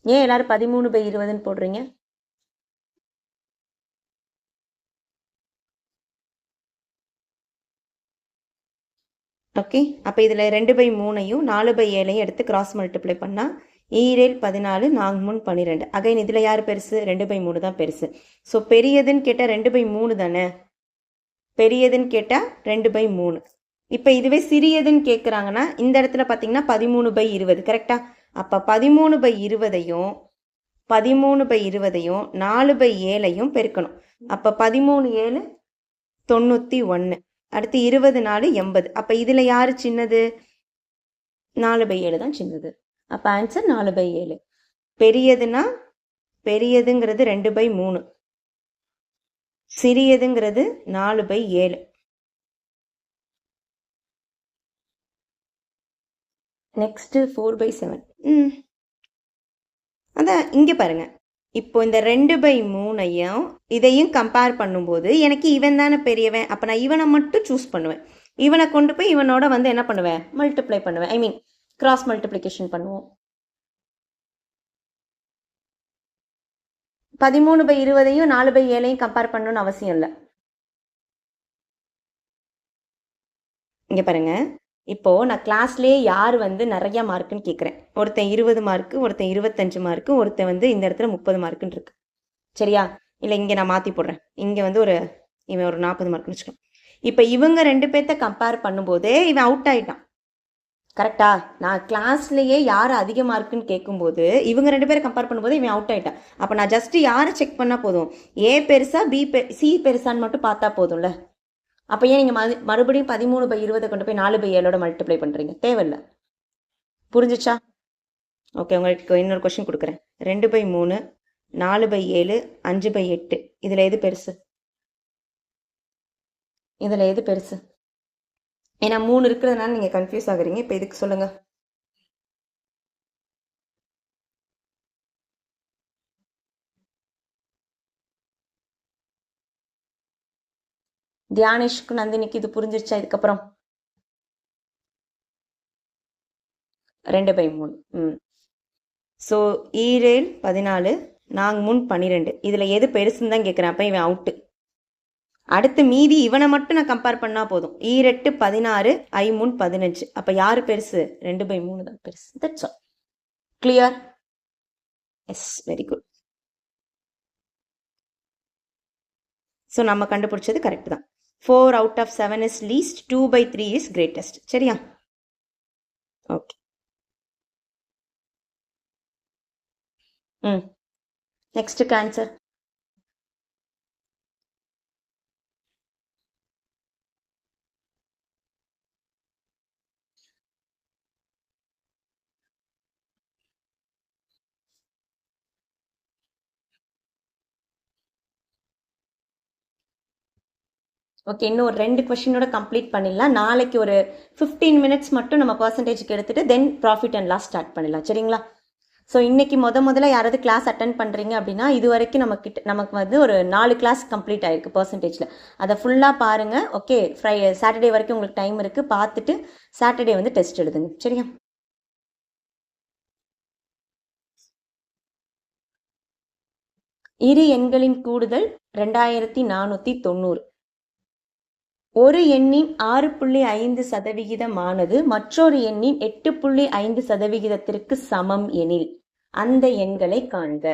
ஏன் எல்லாரும் 13/20ன்னு போடுறீங்க? ஓகே, அப்போ இதில் 2/3ஐயும் 4/7ஐயும் எடுத்து கிராஸ் மல்டிப்ளை பண்ணால் 7 14, 4 12. அகைன் இதில் யார் பெருசு? 2/3 தான் பெருசு. ஸோ பெரியதுன்னு கேட்டால் 2/3 தானே. பெரியதுன்னு கேட்டால் 2/3. இப்போ இதுவே சிறியதுன்னு கேட்குறாங்கன்னா இந்த இடத்துல பார்த்தீங்கன்னா 13/20 கரெக்டா? அப்போ 13/20ஐயும் 4/7ஐயும் பெருக்கணும். அப்போ 13 7 91. அடுத்து 20 4 80. அப்போ இதில் யார் சின்னது? 4/7 தான் சின்னது. அப்போ ஆன்சர் 4/7. பெரியதுன்னா பெரியதுங்கிறது 2/3, சிறியதுங்கிறது 4/7. நெக்ஸ்ட் 4/7. அதான் இங்கே பாருங்க. இப்போ இந்த 2/3ஐயும் இதையும் கம்பேர் பண்ணும்போது எனக்கு இவன் தானே பெரியவன். அப்போ நான் இவனை மட்டும் சூஸ் பண்ணுவேன். இவனை கொண்டு போய் இவனோட வந்து என்ன பண்ணுவேன்? மல்டிப்ளை பண்ணுவேன். ஐ மீன் கிராஸ் மல்டிப்ளிகேஷன் பண்ணுவோம். 13/20ஐயும் 4/7ஐயும் கம்பேர் பண்ணணும்னு அவசியம் இல்லை. இங்கே பாருங்க, இப்போ நான் கிளாஸ்லேயே யார் வந்து நிறைய மார்க்குன்னு கேட்குறேன். ஒருத்தன் 20 மார்க்கு, ஒருத்தன் 25 மார்க்கு, ஒருத்தன் வந்து இந்த இடத்துல 30 மார்க்குன்னு இருக்கு. சரியா? இல்லை இங்கே நான் மாற்றி போடுறேன். இங்கே வந்து இவன் ஒரு 40 மார்க்குன்னு வச்சுக்கோங்க. இப்போ இவங்க 2 பேர்த்த கம்பேர் பண்ணும்போதே இவன் அவுட் ஆயிட்டான். கரெக்டா? நான் கிளாஸ்லேயே யார் அதிக மார்க்குன்னு கேட்கும்போது இவங்க 2 பேரை கம்பேர் பண்ணும்போது இவன் அவுட் ஆயிட்டான். அப்போ நான் ஜஸ்ட் யாரை செக் பண்ணால் போதும்? ஏ பெருசா சி பெருசான்னு மட்டும் பார்த்தா போதும்ல. அப்போ ஏன் நீங்கள் மறுபடியும் 13/20 கொண்டு போய் 4/7ஓட மல்டிப்ளை பண்ணுறீங்க? தேவையில்லை. புரிஞ்சிச்சா? ஓகே, உங்களுக்கு இன்னொரு கொஸ்டின் கொடுக்குறேன். 2/3, 4/7, 5/8. இதில் எது பெருசு? இதில் எது பெருசு? ஏன்னா 3 இருக்கிறதுனால நீங்கள் கன்ஃபியூஸ் ஆகுறீங்க. இப்போ இதுக்கு சொல்லுங்க. தியானேஷ்க்கு நந்தினிக்கு இது புரிஞ்சிருச்சா? இதுக்கப்புறம் 2/3. ஸோ 7 14, 4 12. இதில் எது பெருசுன்னு தான் கேட்குறேன். அப்போ இவன் அவுட்டு. அடுத்து மீதி இவனை மட்டும் நான் கம்பேர் பண்ணால் போதும். 7 16, 5 15. அப்போ யார் பெருசு? 2/3 தான் பெருசு. That's all. Clear? Yes, very good. So நம்ம கண்டுபிடிச்சது கரெக்ட் தான். 4 out of 7 is least, 2/3 is greatest. சரியா? ஓகே. நெக்ஸ்ட்டுக்கு ஆன்சர். ஓகே, இன்னும் ஒரு 2 கொஸ்டினோட கம்ப்ளீட் பண்ணிடலாம். நாளைக்கு ஒரு 15 மினிட்ஸ் மட்டும் நம்ம பர்சன்டேஜ்க்கு எடுத்துட்டு தென் ப்ராஃபிட் அண்ட் லாஸ் ஸ்டார்ட் பண்ணிடலாம். சரிங்களா? ஸோ இன்னைக்கு முதல்ல யாராவது கிளாஸ் அட்டன் பண்ணுறீங்க அப்படின்னா இது வரைக்கும் நமக்கு வந்து ஒரு 4 கிளாஸ் கம்ப்ளீட் ஆயிருக்கு பர்சன்டேஜில். அதை ஃபுல்லாக பாருங்கள். ஓகே, சாட்டர்டே வரைக்கும் உங்களுக்கு டைம் இருக்குது. பார்த்துட்டு சாட்டர்டே வந்து டெஸ்ட் எழுதுங்க. சரியா? இரு எண்களின் கூடுதல் 2490. ஒரு எண்ணின் 6.5% மற்றொரு எண்ணின் 8.5%க்கு சமம் எனில் அந்த எண்களை காண்க.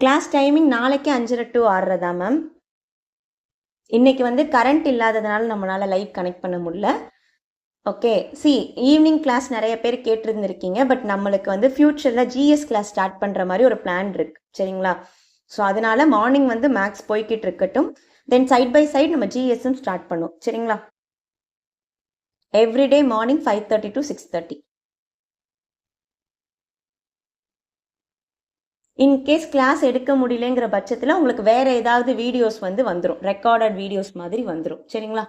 கிளாஸ் டைமிங் நாளைக்கு 5:30 to 6:30 தான் மேம். இன்னைக்கு வந்து கரண்ட் இல்லாததுனால நம்மளால லைவ் கனெக்ட் பண்ண முடியல. ஓகே, ஈவினிங் கிளாஸ் நிறைய பேர் கேட்டிருந்துருக்கீங்க. பட் நம்மளுக்கு வந்து ஃபியூச்சரில் ஜிஎஸ் கிளாஸ் ஸ்டார்ட் பண்ணுற மாதிரி ஒரு பிளான் இருக்கு. சரிங்களா? ஸோ அதனால மார்னிங் வந்து மேக்ஸ் போய்கிட்டு இருக்கட்டும். தென் சைட் பை சைட் நம்ம ஜிஎஸ்ஸும் ஸ்டார்ட் பண்ணுவோம். சரிங்களா? Everyday morning 5:30 to 6:30. In case class எடுக்க முடியலங்கிற பட்சத்தில் உங்களுக்கு வேற ஏதாவது வீடியோஸ் வந்து வந்துடும், ரெக்கார்டட் வீடியோஸ் மாதிரி வந்துடும். சரிங்களா?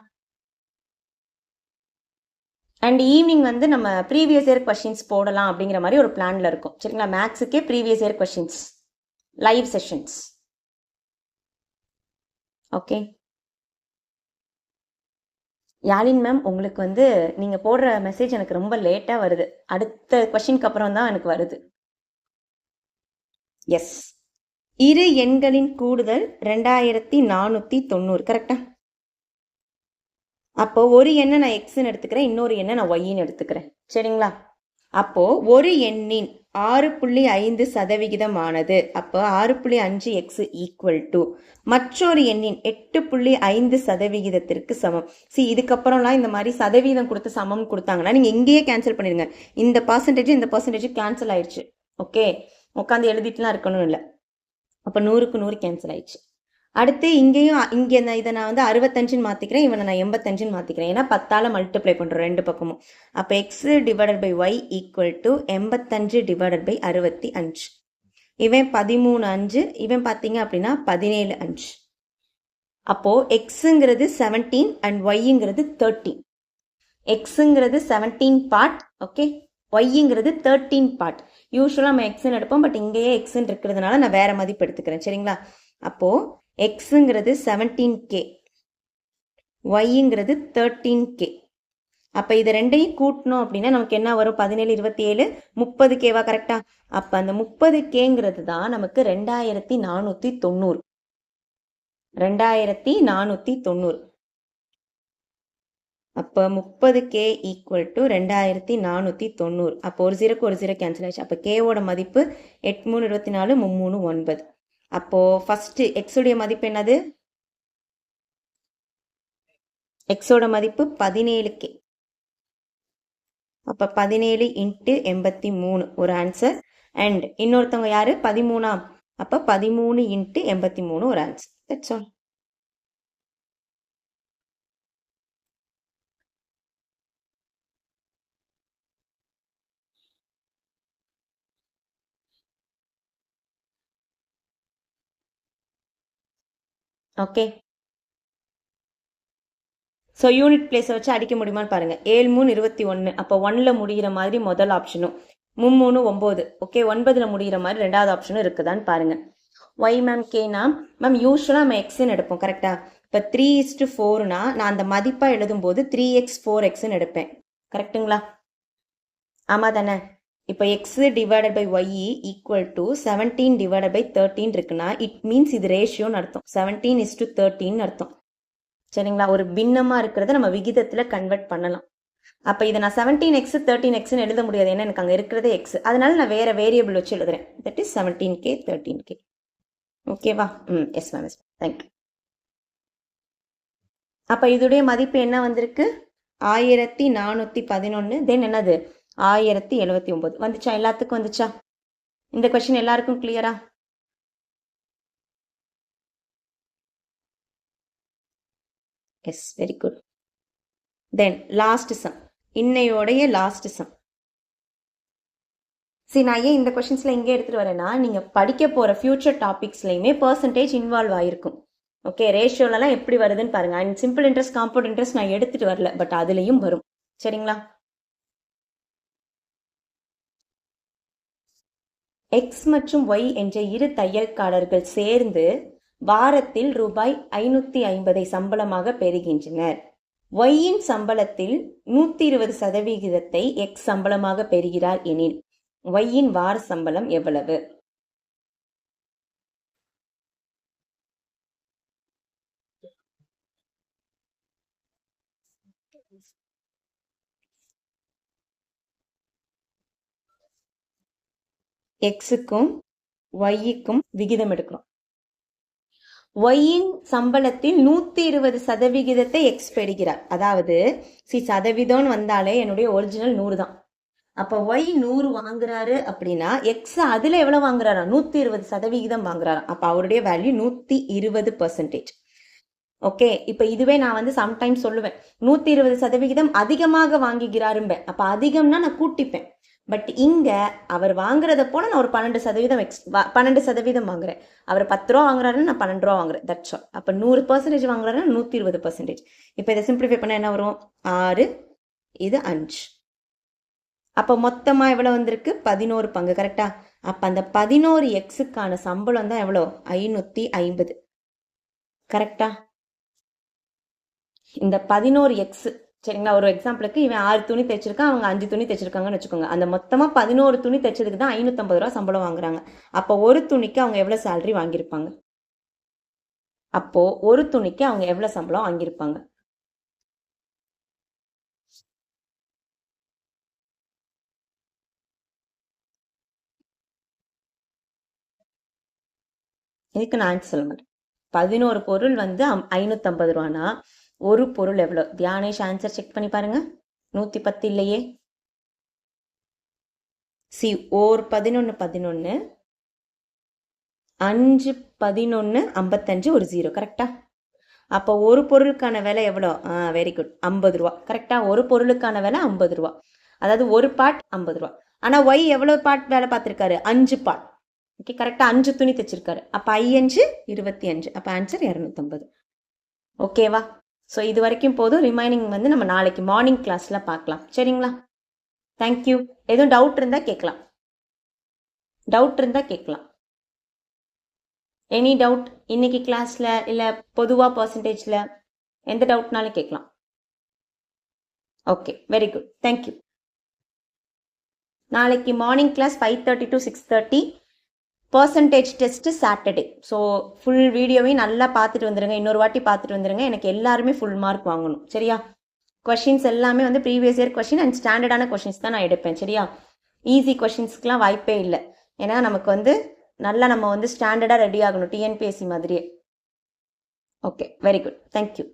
அண்ட் ஈவினிங் வந்து நம்ம ப்ரீவியஸ் இயர் கொஸ்டின்ஸ் போடலாம் அப்படிங்கிற மாதிரி ஒரு பிளான்ல இருக்கும். சரிங்களா? மேக்ஸுக்கே previous year questions live sessions. Okay Yazhin ma'am, உங்களுக்கு வந்து நீங்க போடுற மெசேஜ் எனக்கு ரொம்ப லேட்டா வருது. அடுத்த கொஸ்டினுக்கு அப்புறம் தான் எனக்கு வருது. எஸ், இரு எண்களின் கூடுதல் 2490. கரெக்டா? அப்போ ஒரு எண்ணை நான் எக்ஸ்ன்னு எடுத்துக்கிறேன், இன்னொரு எண்ணை நான் ஒய்ன்னு எடுத்துக்கிறேன். சரிங்களா? அப்போ ஒரு எண்ணின் 6.5% ஆனது. அப்போ 6.5 எக்ஸ் ஈக்குவல் டு மற்றொரு எண்ணின் 8.5% சமம். இதுக்கப்புறம்லாம் இந்த மாதிரி சதவீதம் கொடுத்து சமம் கொடுத்தாங்கன்னா நீங்க இங்கேயே கேன்சல் பண்ணிடுங்க. இந்த பர்சன்டேஜ் கேன்சல் ஆயிடுச்சு. ஓகே, உட்காந்து எழுதிட்டுலாம் இருக்கணும் இல்லை. அப்போ 100க்கு 100 கேன்சல் ஆயிடுச்சு. அடுத்து இங்கேயும் இங்கே இதை நான் வந்து 65ன்னு மாற்றிக்கிறேன், இவனை நான் 85ன்னு மாற்றிக்கிறேன். ஏன்னா 10ஆல் மல்டிப்ளை பண்ணுறோம் ரெண்டு பக்கமும். அப்போ X divided by Y equal to 85 divided by 65. இவன் 13.5, இவன் பார்த்தீங்க அப்படின்னா 17.5. அப்போ எக்ஸுங்கிறது 17 அண்ட் ஒய்ங்கிறது 13. எக்ஸுங்கிறது 17 பார்ட், ஓகே, ஒய்ங்கிறது 13 பார்ட். யூஸ்வலாக நம்ம எக்ஸ்ன்னு எடுப்போம், பட் இங்கேயே எக்ஸ்ன்னு இருக்கிறதுனால நான் வேற மதிப்பு எடுத்துக்கிறேன். சரிங்களா? அப்போ எக்ஸுங்கிறது 17K, ஒய்ங்கிறது 13K. அப்போ இது ரெண்டையும் கூட்டணும் அப்படின்னா நமக்கு என்ன வரும்? 17, 27, 30Kவா? கரெக்டா? அப்போ அந்த 30Kங்கிறது தான் நமக்கு 2490. 2490. அப்போ 30K ஈக்குவல் டு 2490. அப்போ ஒரு 0க்கு ஒரு 0 கேன்சல் ஆயிடுச்சு. அப்போ கேவோட மதிப்பு 8 3 24, 3 3 9. அப்போ ஃபர்ஸ்ட் எக்ஸோடைய மதிப்பு என்னது? எக்ஸோட மதிப்பு 17K. அப்ப 17 × 83 ஒரு ஆன்சர். அண்ட் இன்னொருத்தவங்க யாரு? 13ஆம். அப்ப 13 × 83 ஒரு answer. That's all. Okay, so unit பிளேஸை வச்சு அடிக்க முடியுமான்னு பாருங்க. 7 3 21. அப்போ 1ல் முடிகிற மாதிரி முதல் ஆப்ஷனும், 3 9. ஓகே, 9ல் முடிகிற மாதிரி ரெண்டாவது ஆப்ஷனும் இருக்குதான்னு பாருங்க. ஒய் மேம் கேனா மேம் யூஸ்வலாக நம்ம எக்ஸ்ன்னு எடுப்போம். கரெக்டா? இப்போ 3:4னா நான் அந்த மதிப்பாக எழுதும்போது 3x 4xன்னு எடுப்பேன். கரெக்டுங்களா? ஆமாம் தானே? இப்போ x divided by Y equal to 17 divided by 13 இருக்குன்னா இட் மீன்ஸ் இது ரேஷியோன்னு அர்த்தம். 17:13 அர்த்தம். சரிங்களா? ஒரு பின்னமா இருக்கிறத நம்ம விகிதத்துல கன்வெர்ட் பண்ணலாம். அப்ப இதை நான் 17x 13xன்னு எழுத முடியாது, ஏன்னா எனக்கு அங்க இருக்கிறதே எக்ஸ். அதனால நான் வேற வேரியபிள் வச்சு எழுதுறேன். That is 17K 13K. ஓகேவா? Yes ma'am, yes thank you. அப்ப இதோடைய மதிப்பு என்ன வந்திருக்கு? 1411. தென் என்னது? 1079 வந்துச்சா? எல்லாத்துக்கும் வந்துச்சா? இந்த கொஸ்டின் எல்லாருக்கும் கிளியரா? Yes, very good. Then last sum, இன்னையோடைய லாஸ்ட் சம். சரி, நான் ஏன் இந்த கொஸ்டின்ஸ்ல இங்கே எடுத்துட்டு வரேன்னா நீங்க படிக்க போற ஃபியூச்சர் டாபிக்ஸ்லயுமே பெர்சன்டேஜ் இன்வால்வ் ஆயிருக்கும். ஓகே, ரேஷியோலாம் எப்படி வருதுன்னு பாருங்க. And simple interest, compound interest நான் எடுத்துட்டு வரல, பட் அதுலயும் வரும். சரிங்களா? எக்ஸ் மற்றும் ஒய் என்ற இரு தையல்காரர்கள் சேர்ந்து வாரத்தில் ரூபாய் 550 சம்பளமாக பெறுகின்றனர். ஒய்யின் சம்பளத்தில் 120% எக்ஸ் சம்பளமாக பெறுகிறார் எனில் ஒய்யின் வார சம்பளம் எவ்வளவு? எக்ஸுக்கும் ஒய்க்கும் விகிதம் எடுக்கிறோம். ஒய்யின் சம்பளத்தில் 120% எக்ஸ் பெறுகிறார். அதாவது சதவீதம்னு வந்தாலே என்னுடைய ஒரிஜினல் 100 தான். அப்ப ஒய் 100 வாங்குறாரு அப்படின்னா எக்ஸ் அதுல எவ்வளவு வாங்குறாரா? 120% வாங்குறாரா. அப்ப அவருடைய வேல்யூ 120%. ஓகே, இப்போ இதுவே நான் வந்து சம்டைம்ஸ் சொல்லுவேன் 120% அதிகமாக வாங்குகிறாரும்பேன். அப்போ அதிகம்னா நான் கூட்டிப்பேன். பட் இங்க அவர் வாங்குறத போல நான் ஒரு 12% வாங்குறேன். அவர் 10 ரூபா வாங்குறாருன்னு நான் 12 ரூபா வாங்குறேன். That's all. அப்போ 100% வாங்குறாருன்னா 120%. இப்போ இதை சிம்பிளிஃபை பண்ண என்ன வரும்? 6, இது 5. அப்போ மொத்தமா எவ்வளவு வந்திருக்கு? 11 பங்கு. கரெக்டா? அப்ப அந்த 11 எக்ஸுக்கான சம்பளம் தான் எவ்வளோ? 550. கரெக்டா? இந்த 11 எக்ஸ், சரிங்களா? ஒரு எக்ஸாம்பிளுக்கு இவன் 6 துணி தைச்சிருக்கான், அவங்க 5 துணி தைச்சிருக்காங்கன்னு வச்சுக்கோங்க. அந்த மொத்தமா 11 துணி தைச்சதுக்கு தான் 550 ரூபா சம்பளம் வாங்குறாங்க. அப்போ ஒரு துணிக்கு அவங்க எவ்வளவு சேலரி வாங்கியிருப்பாங்க? அப்போ ஒரு துணிக்கு அவங்க எவ்வளவு சம்பளம் வாங்கியிருப்பாங்க? இதுக்கு நான் ஆன்சர் சொல்ல மாட்டேன். 11 பொருள் வந்து 550 ரூபானா ஒரு பொருள் எவ்வளோ? தியானேஷ் ஆன்சர் செக் பண்ணி பாருங்க. 110 இல்லையே. சி, ஓர் 11 11, 5 11 55, ஒரு 0. கரெக்டா? அப்போ ஒரு பொருளுக்கான விலை எவ்வளோ? வெரி குட், 50 ரூபா. கரெக்டா? ஒரு பொருளுக்கான விலை 50 ரூபா. அதாவது ஒரு பார்ட் 50 ரூபா. ஆனால் ஒய் எவ்வளோ பார்ட் வேலை பார்த்துருக்காரு? 5 பார்ட். ஓகே, கரெக்டாக 5 துணி தைச்சிருக்காரு. அப்போ 5 25. அப்போ ஆன்சர் 250. ஓகேவா? ஸோ இது வரைக்கும் போதும். ரிமைனிங் வந்து நம்ம நாளைக்கு மார்னிங் கிளாஸில் பார்க்கலாம். சரிங்களா? தேங்க்யூ. எதுவும் டவுட் இருந்தால் கேட்கலாம். எனி டவுட் இன்னைக்கு கிளாஸில் இல்லை பொதுவாக பர்சன்டேஜில் எந்த டவுட்னாலும் கேட்கலாம். Okay, very good, thank you. நாளைக்கு morning class 5:30 to 6:30. Percentage test Saturday. So full வீடியோவையும் நல்லா பார்த்துட்டு வந்துடுங்க. இன்னொரு வாட்டி பார்த்துட்டு வந்துடுங்க. எனக்கு எல்லாருமே ஃபுல் மார்க் வாங்கணும். சரியா? கொஷின்ஸ் எல்லாமே வந்து ப்ரீவியஸ் இயர் கொஷின் அண்ட் ஸ்டாண்டர்டான கொஷின்ஸ் தான் நான் எடுப்பேன். சரியா? ஈஸி கொஷின்ஸ்க்குலாம் வாய்ப்பே இல்லை. ஏன்னா நமக்கு வந்து நல்லா நம்ம வந்து ஸ்டாண்டர்டாக ரெடி ஆகணும், டிஎன்பிஎஸ்சி மாதிரியே. Okay, very good, thank you.